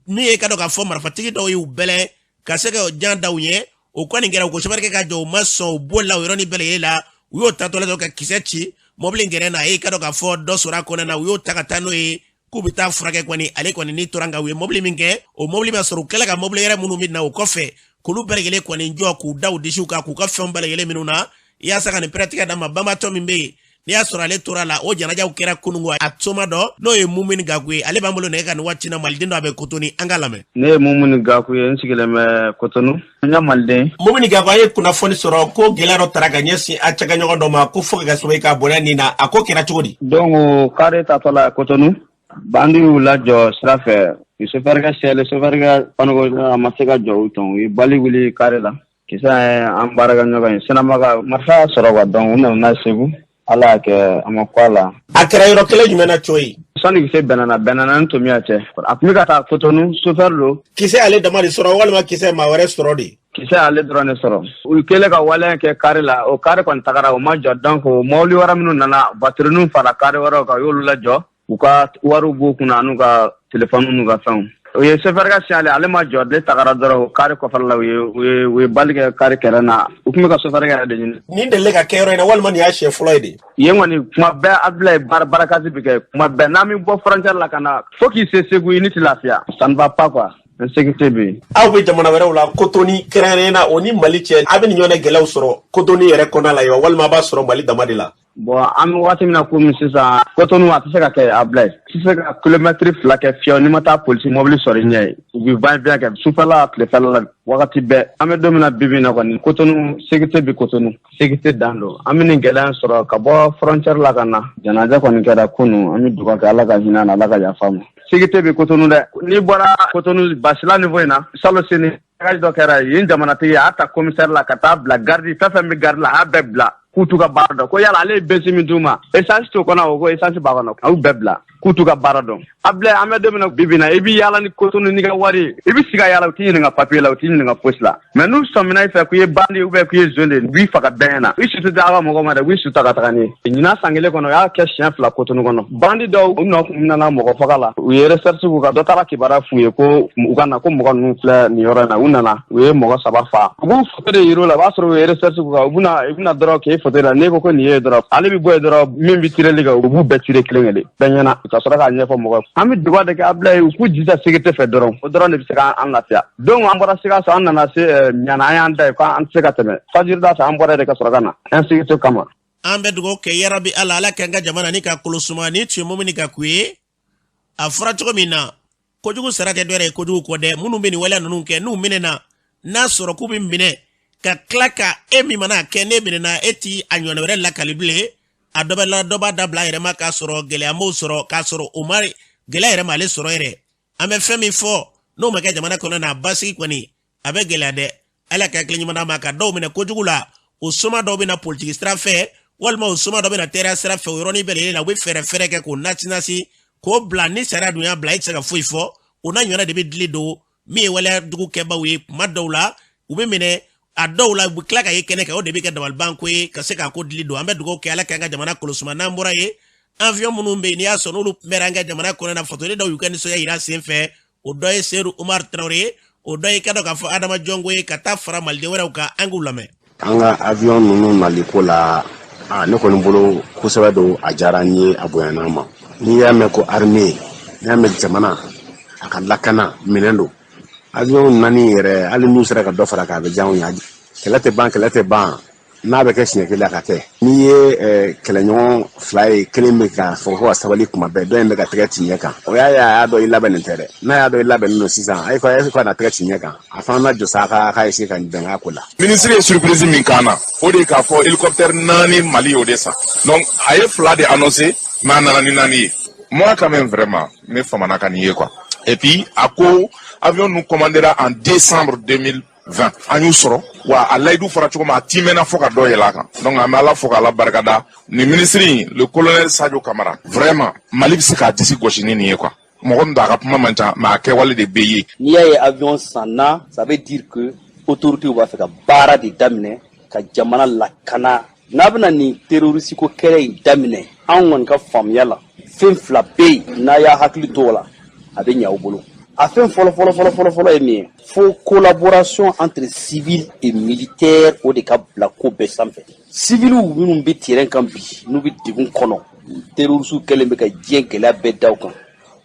min ye ka dɔn k'a fɔ marifatigi dɔw y'u bɛlɛ ka se ka jan da u ɲɛ o kɔni kɛra u ko sabarikɛ ka jɔ u ma sɔn u bolila o yɔrɔnin bɛɛ lajɛlen la u y'o tatɔla dɔ ka kisɛ ci mobili gɛrɛ na a ye ka dɔn k'a fɔ dɔ sɔrɔ a kɔnɔna na u y'o ta ka taa n'o ye k'u bɛ taa furakɛ kɔni ale kɔni ni tora nka u ye mobili min kɛ o mobili ma sɔrɔ u kɛla ka mobili yɛrɛ minnu bɛ na o kɔfɛ k'olu bɛɛ lajɛlen kɔni jɔ k'u da u disiw kan k'u ka fɛnw bɛɛ lajɛlen minnu na yaasa ka nin pɛrɛtigɛ d'a ma banbatɔ min bɛ yen n'i y'a sɔrɔ ale tora la o janajaw kɛra kunungo a soma dɔ n'o ye Mumini Gaku ye ale b'an bolo nɛgɛ ka nin waati na maliden dɔ a bɛ Kotoni an ka lamɛn. Ne ye Mumini Gaku ye n sigilen bɛ Kotonu n ka maliden. Mumini Gaku a ye kunnafoni sɔrɔ ko gɛlɛya dɔ taara ka ɲɛsin a cɛgaɲɔgɔn dɔ ma ko fo ka sɔrɔ i ka bonya nin na a ko kɛra cogo di. Donc kare tatɔ la Kotonu bandi y'u lajɔ sira fɛ sofɛrikɛ sɛle sofɛrikɛ panogo a ma se ka jɔ u tɔn u ye bali wuli kare la kisa an baarakɛɲɔgɔn ye sinamaga marifa sɔrɔ wa donc u nana Segu ala y'a kɛ a ma kɔ a la. A kɛra yɔrɔ kelen jumɛn na cogo ye. Sani kisɛ bɛnna ni Tomiya cɛ a tun bɛ ka taa Kotonu sofɛri don. Kisɛ ale dama de sɔrɔ walima kisɛ maa wɛrɛ sɔrɔ de. Kisɛ ale dɔrɔn de sɔrɔ u kɛlen ka waleya kɛ kare la o kare kɔni tagara o ma jɔ donc mɔbili wɛrɛ minnu nana batiriniw fara kare wɛrɛw kan u y'olu lajɔ u ka wariw b'u kunna n'u ka telefɔniw n'u ka fɛnw. O ye sofɛrikɛ siyale ale ma jɔ ale tagara dɔrɔn kare kɔfɛla la u ye bali kɛ kare kɛrɛ na u tun bɛ ka sofɛrikɛ yɛrɛ de ɲini. Nin delile ka kɛ yɔrɔ in na walima nin y'a siɲɛ fɔlɔ ye de. Yen kɔni kuma bɛɛ Abdoulaye barakasi bɛ kɛ kuma bɛɛ n'an bɛ bɔ frontière la ka na fo k'i se Segu i ni tɛ lafiya ça ne va pas quoi. Insécurité bɛ yen. Aw bɛ jamana wɛrɛw la Kotoni kɛrɛnkɛrɛnnen na o ni Mali cɛ a bɛ nin ɲɔgɔnna gɛlɛyaw sɔrɔ Kotoni yɛrɛ kɔnɔna la yan walima a b'a sɔrɔ Mali dama de la. Bon an bɛ waati min na komi sisan Kotonu a tɛ se ka kɛ Abdoulaye tɛ se ka kilomɛtiri 2 kɛ fiyewu n'i ma taa polisi mobili sɔrɔ i ɲɛ ye u bɛ va-et-vient kɛ sufɛla tilefɛla la wagati bɛɛ an bɛ don min na bi bi in na kɔni Kotonu sécurité bɛ Kotonu sécurité dan don an bɛ nin gɛlɛya sɔrɔ ka bɔ frontière la ka na janaja kɔni kɛra kunun an bɛ dugawu kɛ ala ka hinɛ na ala ka yafa ma. Sécurité bɛ Kotonu dɛ n'i bɔra Kotonu Basila niveau in na Salo Seni dɔ kɛra yen jamanatigi a y'a ta commissaire la ka taa bila garde fɛn fɛn bɛ garde la a y'a bɛɛ bila k'u t'u ka baara dɔn ko yala ale ye bɛnsi min d'u ma essence t'o kɔnɔ o ko essence b'a kɔnɔ a y'u bɛɛ bila k'u t'u ka baara dɔn. Abdoulaye an bɛ don min na bi bi in na i bɛ yaala ni Kotonu n'i ka wari ye i bɛ sigi a yaala u t'i ɲininka papier la u t'i ɲininka fosi la mais n'u sɔmina i fɛ k'i ye bandi ou bien k'i ye zone de u b'i faga bɛn na i sutu tɛ a ka mɔgɔ ma dɛ u b'i su ta ka taga n'i ye. Ɲinan san kelen kɔnɔ u y'a kɛ siɲɛ 2 Kotonu kɔnɔ bandi dɔw u nana mɔgɔ faga la u ye recherche k'u kan dɔ taara kibaruya f'u ye ko u ka na ko mɔgɔ ninnu filɛ nin yɔrɔ in na u nana u ye mɔgɔ 3 faga u b'u photo de yir'u la o b'a sɔrɔ u ye recherche k'u kan u bɛna dɔrɔn k'e photo la n'e ko ko nin ye dɔrɔn ale bɛ bɔ yen dɔrɔn min bɛ tireli kɛ u b'u bɛɛ tire kelen kelen bɛɛ ɲɛna ka sɔrɔ k'a ɲɛfɔ mɔgɔ an bɛ dugawu de kɛ Abdoulaye u k'u jija sécurité fɛ dɔrɔn o dɔrɔn de bɛ se k'an lafiya donc an bɔra Sikaso an nana se Ɲana an y'an da ye k'an tɛ se ka tɛmɛ fajiri da fɛ an bɔra de ka sɔrɔ ka na insécurité kama. An bɛ dugawu kɛ yarabi ala k'an ka jamana ni ka kolosuma ni tun ye Mumini Gaku ye a fɔra cogo min na kojugu sara tɛ dɔ yɛrɛ ye kojugu kɔ dɛ minnu bɛ nin waleya ninnu kɛ n'u minɛna n'a sɔrɔ k'u bɛ minɛ ka tila ka e min mana kɛ ne minɛna e ti a ɲɔgɔnna wɛrɛ lakali bilen a dɔ b'a dabila a yɛrɛ ma k'a sɔrɔ gɛlɛya m'o sɔrɔ k'a sɔrɔ o ma gɛlɛya yɛrɛ ma ale sɔrɔ yɛrɛ an bɛ fɛn min fɔ n'o ma kɛ jamana kɔnɔ na basigi kɔni a bɛ gɛlɛya dɛ ala ka hakili ɲuman ma ka dɔw minɛ kojugu la o soma dɔw bɛna politiki sira fɛ walima o soma dɔw bɛna teriya sira fɛ o yɔrɔnin bɛɛ lajɛlen na u bɛ fɛɛrɛ kɛ k'o nasi k'o bila ni sariya dun y'a bila i tɛ se ka foyi fɔ o n'a ɲɔgɔnna de bɛ dili don min ye waleya jugu kɛbaaw ye kuma dɔw la u bɛ minɛ a dɔw la u bɛ tila ka ye kɛnɛ kan o de bɛ kɛ dabalibanko ye ka se k'a ko dili don an bɛ dugawu kɛ ala k'an ka jamana kolosuma n'an bɔra ye avion minnu bɛ yen n'i y'a sɔrɔ n'olu mɛra an ka jamana kɔnɔ na fatɔden dɔw y'u ka nisɔndiya yira sen fɛ o dɔ ye Seydou Umar Traoré o dɔ ye ka dɔn k'a fɔ Adama Jɔngo ye ka taa fara maliden wɛrɛw kan an k'u lamɛn. An ka avion ninnu naliko la ne kɔni bolo kosɛbɛ don a diyara n ye a bonyana ma n'i y'a mɛn ko armée n'i y'a mɛn jamana a ka lakana minɛn don avion nani yɛrɛ hali n'u sera ka dɔ fara k'a bɛ diya anw ye kɛlɛ tɛ ban n'a bɛ kɛ siɲɛ kelen a ka kɛ n'i ye kɛlɛɲɔgɔn 2 ye kelen bɛ ka fɔ ko ka sabali kuma bɛɛ dɔ in bɛ ka tɛgɛ ci ɲɛ kan o y'a dɔn i labɛnnen tɛ dɛ n'a y'a dɔn i labɛnnen don sisan a ye ko na tɛgɛ ci ɲɛ kan a fana na jɔ sa a ka essayer ka bɛn ko la. Ministre ye surprise min k'an na o de k'a fɔ hélicoptère 4 Mali y'o de san donc a ye 2 de annoncé mais a nana ni 4 ye moi quand même vraiment ne famana ka nin ye quoi et puis a ko avion nous commandera en décembre 2020 an y'u sɔrɔ wa a layidu fɔra cogo min a timɛna fɔ ka dɔ yɛlɛ a kan donc an bɛ ala fɔ k'ala barikada ni ministre le colonel Sadio Kamara vraiment Mali bɛ se k'a disi gosi ni nin ye quoi mɔgɔ min don a ka kuma man ca mais a kɛwale de bɛ ye. N'i y'a ye avion sanna ça veut dire que autorité b'a fɛ ka baara de daminɛ ka jamana lakana n'a bɛna nin terroriste ko kɛlɛ in daminɛ an kɔni ka faamuya la fɛn fila bɛ yen n'a y'a hakili to o la a bɛ ɲɛ aw bolo a fɛn fɔlɔ ye min ye fo collaboration entre civils et militaires o de ka bila ko bɛɛ sanfɛ civils minnu bɛ terrain kan bi n'u bɛ degun kɔnɔ terroristes kɛlen bɛ ka diɲɛ gɛlɛya bɛɛ da u kan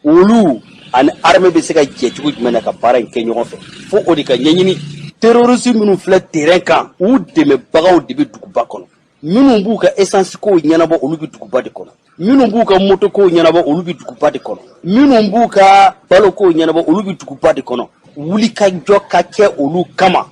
olu ani armée bɛ se ka jɛ cogo jumɛn na ka baara in kɛ ɲɔgɔn fɛ fo o de ka ɲɛɲini terroristes minnu filɛ terrain kan u dɛmɛbagaw de bɛ duguba kɔnɔ minnu b'u ka essence ko ɲɛnabɔ olu bɛ duguba de kɔnɔ minnu b'u ka moto ko ɲɛnabɔ olu bɛ duguba de kɔnɔ minnu b'u ka balo ko ɲɛnabɔ olu bɛ duguba de kɔnɔ wuli ka jɔ ka kɛ olu kama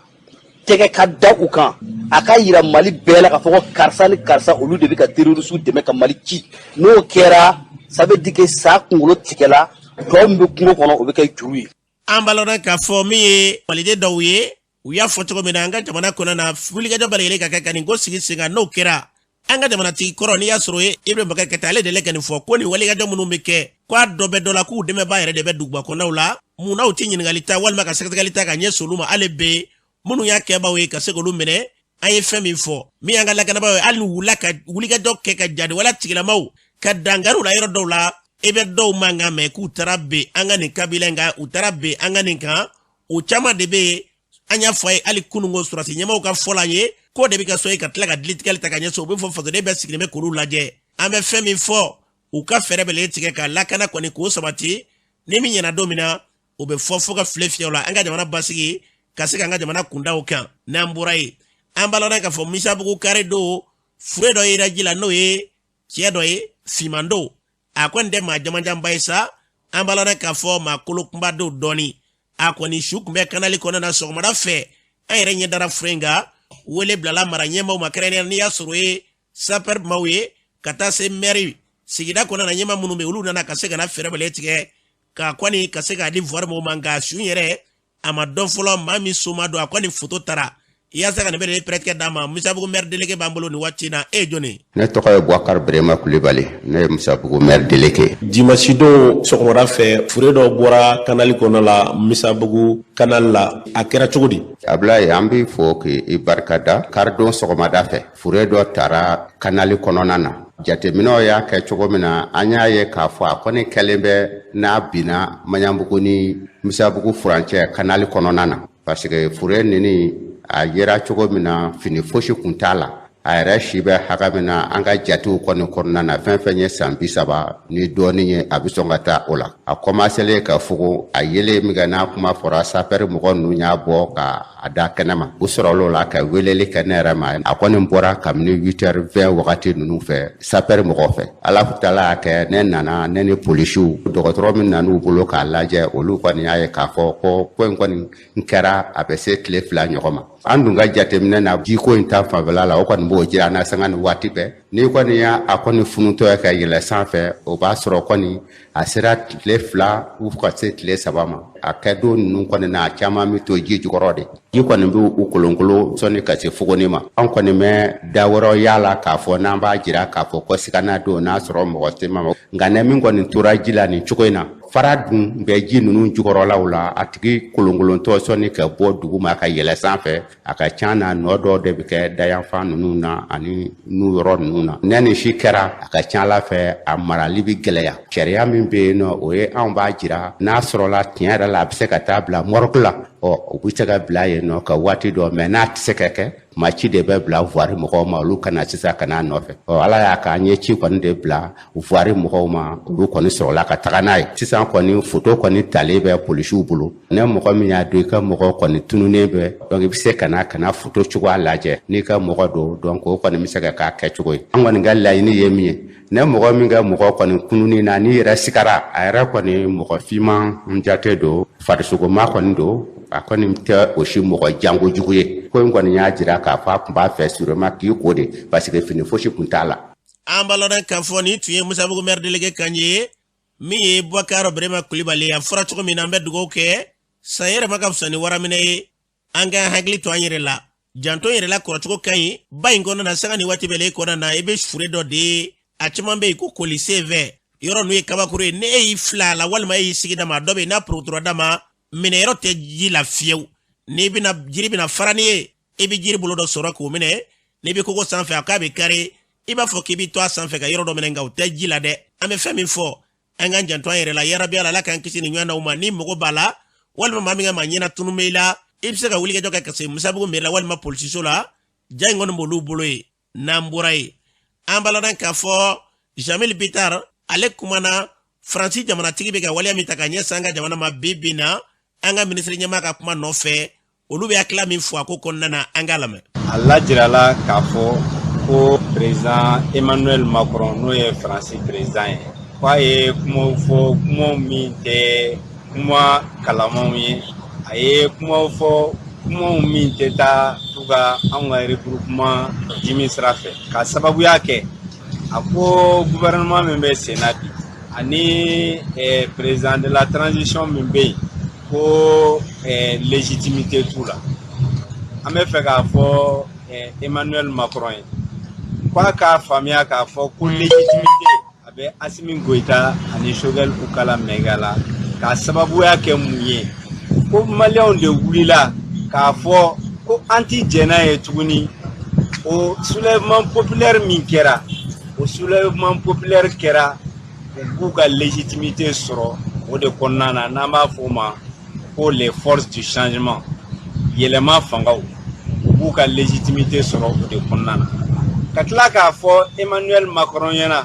tɛgɛ ka da u kan a ka yira Mali bɛɛ la ka fɔ ko karisa ni karisa olu de bɛ ka terroristes dɛmɛ ka Mali ci n'o kɛra ça veut dire que sa kunkolo tigɛla tɔ min bɛ kungo kɔnɔ o bɛ kɛ juru ye. An balona k'a fɔ min ye maliden dɔw ye u y'a fɔ cogo min na an ka jamana kɔnɔ na wulikajɔ bɛɛ lajɛlen ka kɛ ka nin ko sigi sen kan n'o kɛra an ka jamanatigi kɔrɔ n'i y'a sɔrɔ ye Ibrahima Bubakar Keita ale de la ka nin fɔ ko nin walikajɔ minnu bɛ kɛ k'a dɔ bɛ dɔ la k'u dɛmɛbaa yɛrɛ de bɛ duguba kɔnɔnaw la mun n'aw tɛ ɲininkali ta walima ka sɛgɛsɛgɛli ta ka ɲɛsin olu ma ale bɛ minnu y'a kɛbaaw ye ka se k'olu minɛ an ye fɛn min fɔ min y'an ka lakanabaaw ye hali ni wulila ka wulikajɔ kɛ ka jadi wala tigilamaw ka dangari la yɔrɔ dɔw la e bɛ dɔw man kan mɛ k'u taara ben an ka nin kabila in kan u taara ben an ka nin kan o caman de bɛ an y'a fɔ a ye hali kununko surasi ɲɛmaaw ka fɔ la an ye ko de bɛ ka so ye ka tila ka dilitigɛli ta ka ɲɛsin u bɛ fɔ fasoden bɛɛ sigilen bɛ k'olu lajɛ an bɛ fɛn min fɔ u ka fɛɛrɛ bɛɛ tigɛ ka lakana kɔni k'o sabati ni min ɲɛna don min na o bɛ fɔ ka file fiyɛw la an ka jamana basigi ka se ka an ka jamana kundaw kan n'an bɔra ye an balona k'a fɔ Misabugu kare do fure dɔ yera ji la n'o ye cɛ dɔ ye fiman do a kɔni tɛ maa jamanjanba ye sa an balona k'a fɔ maa kolokunba do dɔɔni a kɔni su tun bɛ kanali kɔnɔ na sɔgɔmada fɛ an yɛrɛ ɲɛ dara fure in kan wele bilala mara ɲɛmaaw ma kɛrɛnkɛrɛnnenya n'i y'a sɔrɔ ye sapeur maaw ye ka taa se maire sigida kɔnɔ na ɲɛmaa minnu bɛ olu nana ka se ka na fɛɛrɛ bɛɛ tigɛ ka kɔni ka se k'a di voir mɔgɔw ma nka su yɛrɛ a ma dɔn fɔlɔ maa min so ma don a kɔni photo taara yasa ka ne bɛ de prêtre d'a ma Misabugu maire délégué b'an bolo nin waati na e jɔnni ne tɔgɔ ye Bouakar Birema Kulibali ne ye Misabugu maire délégué dimanche don sɔgɔmada fɛ fure dɔ bɔra kanali kɔnɔ la Misabugu kanali la a kɛra cogo di Ablaye an b'i fo k'i barikada kari don sɔgɔmada fɛ fure dɔ taara kanali kɔnɔna na jateminɛw y'a kɛ cogo min na an y'a ye k'a fɔ a kɔni kɛlen bɛ n'a binna Maɲanbugu ni Misabugu furancɛ kanali kɔnɔna na parce que fure nini a yera cogo min na fini fosi kun t'a la a yɛrɛ si bɛ haga min na an ka jatew kɔni kɔnɔna na fɛn fɛn ye san 30 ni dɔɔni ye a bɛ sɔn ka taa o la a commencé ka fugu a yele min kɛ n'a kuma fɔra sapeur mɔgɔ ninnu y'a bɔ ka a da kɛnɛ ma u sɔrɔla la ka weleli kɛ ne yɛrɛ ma a kɔni bɔra kabini 8h20 wagati ninnu fɛ sapeur mɔgɔ fɛ ala taala y'a kɛ ne nana ne ni polisiw dɔgɔtɔrɔ min nan'u bolo k'a lajɛ olu kɔni y'a ye k'a fɔ ko in kɔni kɛra a bɛ se tile 2 ɲɔgɔn ma an dun ka jateminɛ na jiko in ta fanfɛla la o kɔni b'o jira na sanga ni waati bɛɛ n'i kɔni y'a a kɔni funutɔ ye ka yɛlɛ sanfɛ o b'a sɔrɔ kɔni a sera tile 2 u ka se tile 3 ma a kɛ don ninnu kɔni na a caman bɛ to ji jukɔrɔ de ji kɔni bɛ u kolonkolon sɔnni ka se fugoni ma an kɔni bɛ da wɛrɛ yala k'a fɔ n'an b'a jira k'a fɔ ko sigana don n'a sɔrɔ mɔgɔ tɛ ma nka ne min kɔni tora ji la nin cogo in na fara dun bɛ ji ninnu jukɔrɔlaw la a tigi kolonkolontɔ sɔnni ka bɔ dugu ma ka yɛlɛ sanfɛ a ka ca na nɔ dɔ de bɛ kɛ dayanfan ninnu na ani nu yɔrɔ ninnu na ne ni si kɛra a ka ca ala fɛ a marali bɛ gɛlɛya sariya min bɛ yen nɔ o ye anw b'a jira n'a sɔrɔla tiɲɛ yɛrɛ la a bɛ se ka taa bila morgue la o bɛ se ka bila yen nɔ ka waati dɔ mɛ n'a tɛ se ka kɛ maa ci de bɛ bila voirie mɔgɔw ma olu kana sisan ka n'a nɔfɛ ala y'a k'an ye ci kɔni de bila voirie mɔgɔw ma olu kɔni sɔrɔla ka taga n'a ye sisan kɔni photo kɔni talen bɛ polisiw bolo ne mɔgɔ min y'a don i ka mɔgɔ kɔni tununnen bɛ donc i bɛ se ka na photo cogoya lajɛ n'i ka mɔgɔ don donc o kɔni bɛ se ka k'a kɛcogo ye an kɔni ka laɲini ye min ye ne mɔgɔ min ka mɔgɔ kɔni kununin na n'i yɛrɛ sigara a yɛrɛ kɔni mɔgɔ finman n jate don farisogoma kɔni don a kɔni tɛ o si mɔgɔ jango jugu ye ko in kɔni y'a jira k'a fɔ a tun b'a fɛ sûrement k'i ko de parce que fini fosi kun t'a la an balona k'a fɔ ni tun ye Misabugu maire délégué kan ye min ye Bouakar Birema Kulibali a fɔra cogo min na an bɛ dugawu kɛ san yɛrɛ ma ka fisa ni waraminɛ ye an ka hakili to an yɛrɛ la janto yɛrɛ la kɔrɔcogo ka ɲi ba in kɔnɔna na sanga ni waati bɛɛ kɔnɔna na i bɛ fure dɔ de a caman bɛ yen ko koli senfɛ yɔrɔ n'u ye kabakuru ye ne e y'i fila la walima e y'i sigi da ma dɔ bɛ yen n'a porotora da ma minɛ yɔrɔ tɛ ji la fiyewu ni bina jiri bina farani ye i bi jiri bolo dɔ sɔrɔ k'o minɛ ni bi kogo sanfɛ a k'a bɛ kari i b'a fɔ k'i bi to a sanfɛ ka yɔrɔ dɔ minɛ nka o tɛ ji la dɛ an bɛ fɛn min fɔ an k'an janto an yɛrɛ la yarabi ala k'an kisi ni ɲɔgɔn na ma ni mago b'a la walima maa min ka maa ɲɛna tunu bɛ i la i bɛ se ka wulikajɔ kɛ ka se musabugu miiri la walima polisiso la ja in kɔni b'olu bolo ye n'an bɔra ye an baladan k'a fɔ Jamil Bitar ale kumana Faransi jamanatigi bɛ ka waleya min ta ka ɲɛsin an ka jamana ma bi na an ka minisiri ɲɛmaa ka kuma nɔfɛ olu bɛ hakilila min fɔ a ko kɔnɔna na an k'a lamɛn. A lajirala k'a fɔ ko président Emmanuel Macron n'o ye Faransi président ye k'a ye kumaw fɔ kumaw min tɛ kuma kalamaw ye a ye kumaw fɔ kumaw min tɛ taa to ka anw ka regroupement dimi sira fɛ ka sababuya kɛ a ko gouvernement min bɛ sen na bi ani président de la transition min bɛ yen ko légitimité t'u la an bɛ fɛ k'a fɔ Emmanuel Macron ye k'a k'a faamuya k'a fɔ ko légitimité a bɛ Assimi Goïta ani Choguel Oukala Maïga la k'a sababuya kɛ mun ye ko maliyɛnw de wulila k'a fɔ ko an ti jɛna ye tuguni o soulèvement populaire min kɛra o soulèvement populaire kɛra u k'u ka légitimité sɔrɔ o de kɔnɔna na n'an b'a fɔ o ma ko les forces du changement yɛlɛma fangaw u k'u ka légitimité sɔrɔ o de kɔnɔna na ka tila k'a fɔ Emmanuel Macron ɲɛna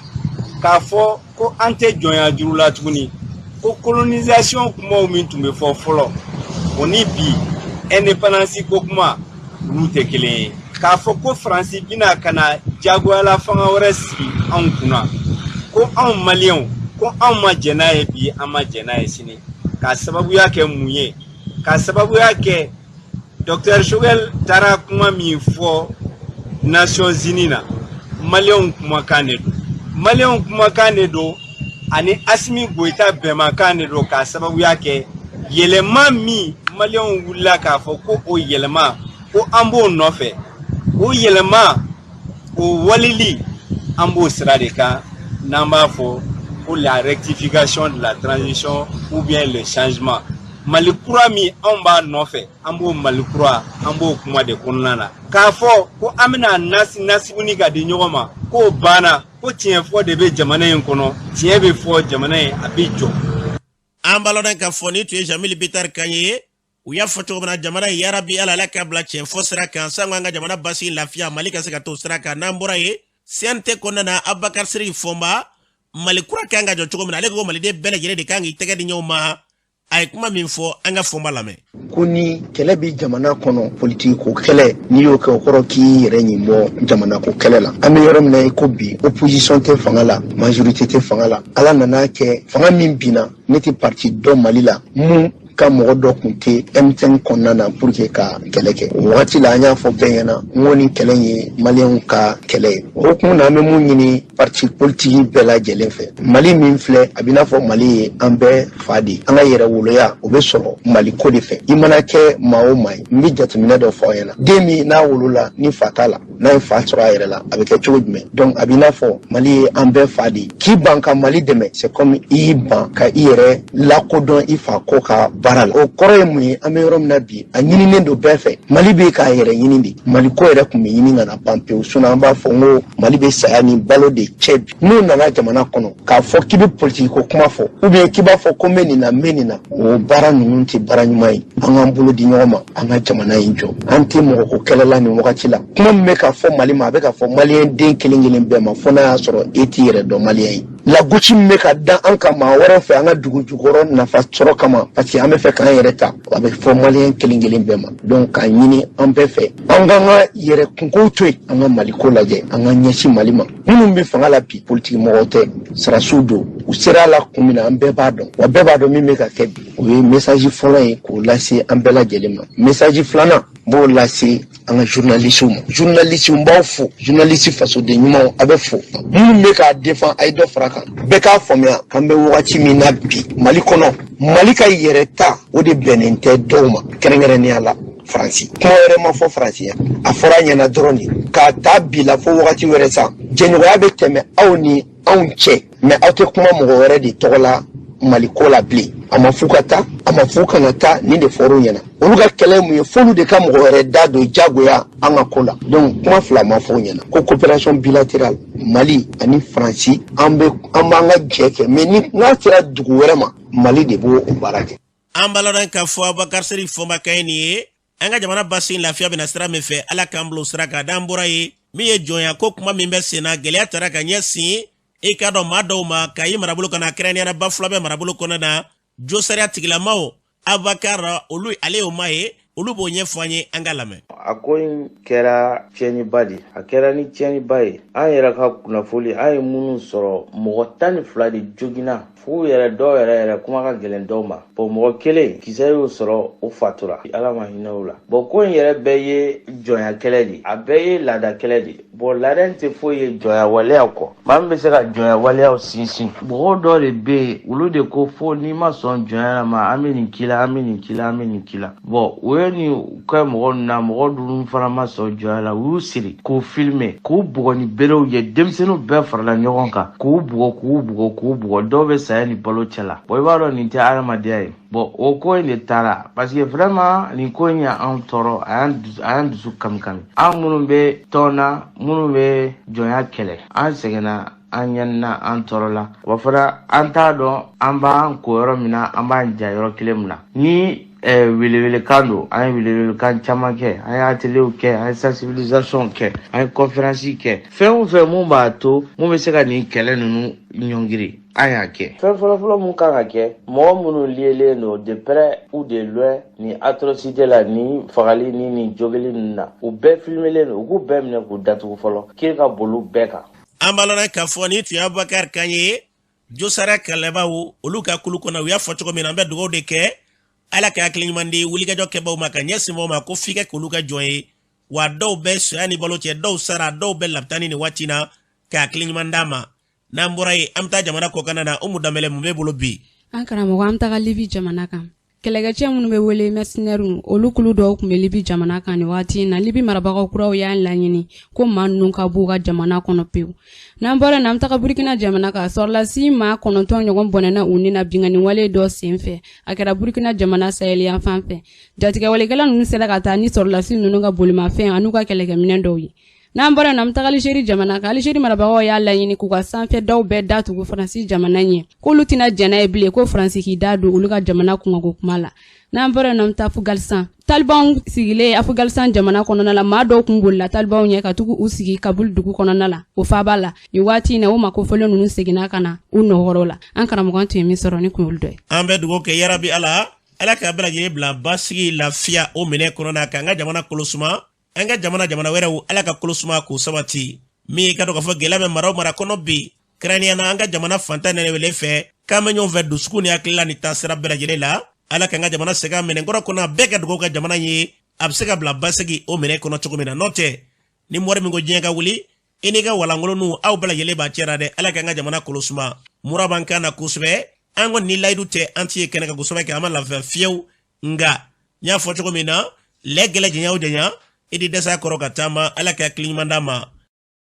k'a fɔ ko an tɛ jɔnya juru la tuguni ko colonisation kumaw min tun bɛ fɔ fɔlɔ o ni bi indépendance ko kuma olu tɛ kelen ye k'a fɔ ko Faransi bɛna ka na jagoyala fanga wɛrɛ sigi anw kunna ko anw maliyɛnw ko anw ma jɛn n'a ye bi an ma jɛn n'a ye sini k'a sababuya kɛ mun ye k'a sababuya kɛ Dr Choguel taara kuma min fɔ Nations Unies na maliyɛnw kumakan de don maliyɛnw kumakan de don ani Assimi Goïta bɛnmakan de don k'a sababuya kɛ yɛlɛma min maliyɛnw wulila k'a fɔ ko o yɛlɛma ko an b'o nɔfɛ o yɛlɛma o walili an b'o sira de kan n'an b'a fɔ ko la rectification de la transition ou bien le changement Mali kura min anw b'a nɔfɛ an b'o Mali kura an b'o kuma de kɔnɔna na k'a fɔ ko an bɛna nasibuni ka di ɲɔgɔn ma k'o banna ko tiɲɛ fɔ de bɛ jamana in kɔnɔ tiɲɛ bɛ fɔ jamana in a bɛ jɔ. An baladan ka fɔ ni tun ye Jamil Bitar kan ye u y'a fɔ cogo min na jamana yarabi ala k'a bila tiɲɛ fɔ sira kan sango an ka jamana basigi lafiya Mali ka se ka to sira kan n'an bɔra ye CNT kɔnɔna na Abubakar Siriki Fɔnba Mali kura kan ka jɔ cogo min na ale ko maliden bɛɛ lajɛlen de kan k'i tɛgɛ di ɲɔgɔn ma a ye kuma min fɔ an ka Fɔnba lamɛn. Ko ni kɛlɛ bi jamana kɔnɔ politiki ko kɛlɛ n'i y'o kɛ o kɔrɔ k'i yɛrɛ ɲin bɔ jamana ko kɛlɛ la an bɛ yɔrɔ min na i ko bi opposition tɛ fanga la majorité tɛ fanga la ala nana kɛ fanga min binna ne tɛ parti dɔ Mali la mun ka mɔgɔ dɔ kun tɛ M5 kɔnɔna na pour que ka kɛlɛ kɛ o wagati la an y'a fɔ bɛɛ ɲɛna n ko ni kɛlɛ ye maliyɛnw ka kɛlɛ ye o hukumu na an bɛ mun ɲini parti politiki bɛɛ lajɛlen fɛ Mali min filɛ a bɛ n'a fɔ Mali ye an bɛɛ fa de an ka yɛrɛ woloya o bɛ sɔrɔ Mali ko de fɛ i mana kɛ maa o maa ye n bɛ jateminɛ dɔ fɔ aw ɲɛna den min n'a wolola ni fa t'a la n'a ye fa sɔrɔ a yɛrɛ la a bɛ kɛ cogo jumɛn donc a bɛ n'a fɔ Mali ye an bɛɛ fa de k'i ban ka Mali dɛmɛ c'est comme i y'i ban ka i yɛrɛ lakodɔn i fa ko ka baara la o kɔrɔ ye mun ye an bɛ yɔrɔ min na bi a ɲininen don bɛɛ fɛ Mali bɛ k'a yɛrɛ ɲini de Mali ko yɛrɛ tun bɛ ɲini ka na ban pewu sinon an b'a fɔ n ko Mali bɛ saya ni balo de cɛ bi n'u nana jamana kɔnɔ k'a fɔ k'i bɛ politiki ko kuma fɔ ou bien k'i b'a fɔ ko n bɛ nin na n bɛ nin na o baara ninnu tɛ baara ɲuman ye an k'an bolo di ɲɔgɔn ma an ka jamana in jɔ an tɛ mɔgɔ ko kɛlɛ la nin wagati la kuma min bɛ ka fɔ Mali ma a bɛ ka fɔ maliyɛn den kelen kelen bɛɛ ma fo n'a y'a sɔrɔ e t'i yɛrɛ dɔn maliyɛn ye lagosi min bɛ ka da an ka maa wɛrɛ fɛ an ka dugu jukɔrɔ nafa sɔrɔ kama parce que an bɛ fɛ k'an yɛrɛ ta a bɛ fɔ maliyɛn kelen kelen bɛɛ ma donc k'a ɲini an bɛɛ fɛ an k'an ka yɛrɛ kunkow to yen an ka Mali ko lajɛ an ka ɲɛsin Mali ma minnu bɛ fanga la bi politiki mɔgɔw tɛ sarasiw don u sera a la kun min na an bɛɛ b'a dɔn wa bɛɛ b'a dɔn min bɛ ka kɛ bi o ye message fɔlɔ ye k'o lase an bɛɛ lajɛlen ma message filanan b'o lase an ka journalistw ma journalistw b'aw fo journaliste fasoden ɲumanw a bɛ fo minnu bɛ k'a défend a ye dɔ fara kan bɛɛ k'a faamuya k'an bɛ wagati min na bi Mali kɔnɔ Mali ka yɛrɛ ta o de bɛnnen tɛ dɔw ma kɛrɛnkɛrɛnnenya la Faransi kuma wɛrɛ ma fɔ Faransi a fɔra ɲɛna dɔrɔn de k'a ta bi la fo wagati wɛrɛ sa jɛɲɔgɔnya bɛ tɛmɛ aw ni anw cɛ mais aw tɛ kuma mɔgɔ wɛrɛ de tɔgɔ la maliko la bilen a ma f'u ka taa a ma f'u kana taa nin de fɔr'u ɲɛna olu ka kɛlɛ mun ye f'olu de ka mɔgɔ wɛrɛ da don jagoya an ka ko la donc kuma fila ma f'u ɲɛna ko coopération bilatérale Mali ani Faransi an b'an ka jɛ kɛ mais ni n'a sera dugu wɛrɛ ma Mali de b'o baara kɛ. An baladan ka fɔ Abubakar Seri fɔma kɛ nin ye an ka jamana basin lafiya bɛna sira min fɛ ala k'an bilo sira ka d'an bɔra ye min ye jɔnya ko kuma min bɛ senna gɛlɛya tara ka ɲɛsin i ka dɔn maa dɔw ma ka i marabolo kana kɛrɛnkɛrɛnnenya ba fila bɛ marabolo kɔnɔ na josariya tigilamaw Abubakar olu ale y'o ma ye olu b'o ɲɛfɔ an ye an ka lamɛn. A ko in kɛra tiɲɛniba de a kɛra ni tiɲɛniba ye an yɛrɛ ka kunnafoli an ye minnu sɔrɔ mɔgɔ 12 de joginna f'u yɛrɛ dɔw yɛrɛ kuma ka gɛlɛn dɔw ma bon mɔgɔ kelen kisɛ y'o sɔrɔ o fatura ala ma hinɛ o la bon ko in yɛrɛ bɛɛ ye jɔnya kɛlɛ de a bɛɛ ye laada kɛlɛ de bon laada tɛ foyi ye jɔnya waleyaw kɔ maa min bɛ se ka jɔnya waleyaw sinsin mɔgɔw dɔ de bɛ yen olu de ko fo n'i ma sɔn jɔnya ma an bɛ nin k'i la an bɛ nin k'i la an bɛ nin k'i la bon o ye nin kɛ mɔgɔ ninnu na mɔgɔ dun fana ma sɔn jɔnya la u y'u siri k'u filmer k'u bugɔ ni berew ye denmisɛnninw bɛɛ farala ɲɔgɔn kan k'u bugɔ dɔw bɛ saya ni balo cɛ la bon i b'a dɔn nin tɛ adamadenya ye bon o ko in de taara parce que vraiment nin ko in y'an tɔɔrɔ a y'an dusu kami an minnu bɛ tɔn na minnu bɛ jɔnya kɛlɛ an sɛgɛnna an ɲanina an tɔɔrɔ la wa fana an t'a dɔn an b'an ko yɔrɔ min na an b'an ja yɔrɔ kelen min na ni welewelekan don an ye welewelekan caman kɛ an ye ateliers kɛ an ye sensibilisation kɛ an ye conférence kɛ fɛn o fɛn mun b'a to mun bɛ se ka nin kɛlɛ ninnu ɲɔngiri an y'a kɛ fɛn fɔlɔfɔlɔ mun kan ka kɛ mɔgɔ minnu lielen don de près ou de loin ni atrocité la ni fagali ni jogili ninnu na u bɛɛ filmelen don u k'u bɛɛ minɛ k'u datugu fɔlɔ kiri ka boli bɛɛ kan. An b'a k'a fɔ ni tun ye Abubakar kan ye josariya kɛlɛbaw olu ka kulu kɔnɔ u y'a fɔ cogo min na an bɛ dugawu de kɛ ala ka hakili ɲuman di wulikajɔ kɛbaw ma ka ɲɛsin mɔgɔw ma ko f'i ka k'olu ka jɔn ye wa dɔw bɛ soya ni balo cɛ dɔw sara dɔw bɛ labitani ni waati na ka hakili ɲuman d'a ma n'an bɔra ye an bɛ taa jamana kɔkan na Umu Danbɛlɛ mun bɛ bolo bi. An karamɔgɔ an taga Libi jamana kan kɛlɛkɛcɛ minnu bɛ wele mercenaires olu kulu dɔw tun bɛ Libi jamana kan ni waati na Libi marabagaw kuraw y'an laɲini ko maa ninnu ka b'u ka jamana kɔnɔ pewu n'an bɔra na an taga Burkina jamana kan sɔrɔlasi maa 9 ɲɔgɔn bɔnɛna u ni na bingani wale dɔ senfɛ a kɛra Burkina jamana Sahel yan fan fɛ jatigɛ walekɛla ninnu sera ka taa ni sɔrɔlasi ninnu ka bolimafɛn an'u ka kɛlɛkɛminɛn dɔw ye n'an bɔra na an taga Algérie jamana kan Algérie marabagaw y'a laɲini k'u ka sanfɛ daw bɛɛ datugu Faransi jamana ɲɛ k'olu tɛna jɛna ye bilen ko Faransi k'i da don olu ka jamana kunkanko kuma la n'an bɔra na an taa Afganistan Taliban sigilen Afganistan jamana kɔnɔna la maa dɔw kun bolila Taliban ɲɛ ka tugu u sigi Kabul dugu kɔnɔna la o faaba la ni waati na o makofɔlen ninnu seginna ka na u nɔgɔrɔ la an karamɔgɔ tun ye min sɔrɔ ni kunkolo dɔ ye an bɛ dugawu kɛ yarabi ala ka bɛɛ lajɛlen bila basigi lafiya o minɛ kɔnɔna kan an ka jamana kolosuma an ka jamana wɛrɛw ala ka kolosuma k'u sabati min ka dɔn k'a fɔ gɛlɛya bɛ mara kɔnɔ bi kɛrɛnkɛrɛnnenya na an ka jamana fantan nɛnɛwele fɛ k'an bɛ ɲɔgɔn fɛ dusukun ni hakili la ni taasira bɛɛ lajɛlen la ala ka an ka jamana segin minɛnkɔrɔ kɔnɔ bɛɛ ka dugawu ka jamana ye a bɛ se ka bila basigi o minɛ kɔnɔ cogo min na n'o tɛ ni mɔri min ko diɲɛ ka wuli i n'i ka walankolonninw aw bɛɛ lajɛlen b'a cɛra dɛ ala ka an ka jamana kolosuma mura b'an kan na kosɛbɛ an kɔni ni layidu tɛ an t'i ye kɛnɛ kan kosɛbɛ kɛ an ma lafiya fiyewu nka n y'a fɔ cogo min na lɛ gɛlɛ janya o janya i di dɛsɛ kɔrɔ ka taama ala ka hakili ɲuman d'a ma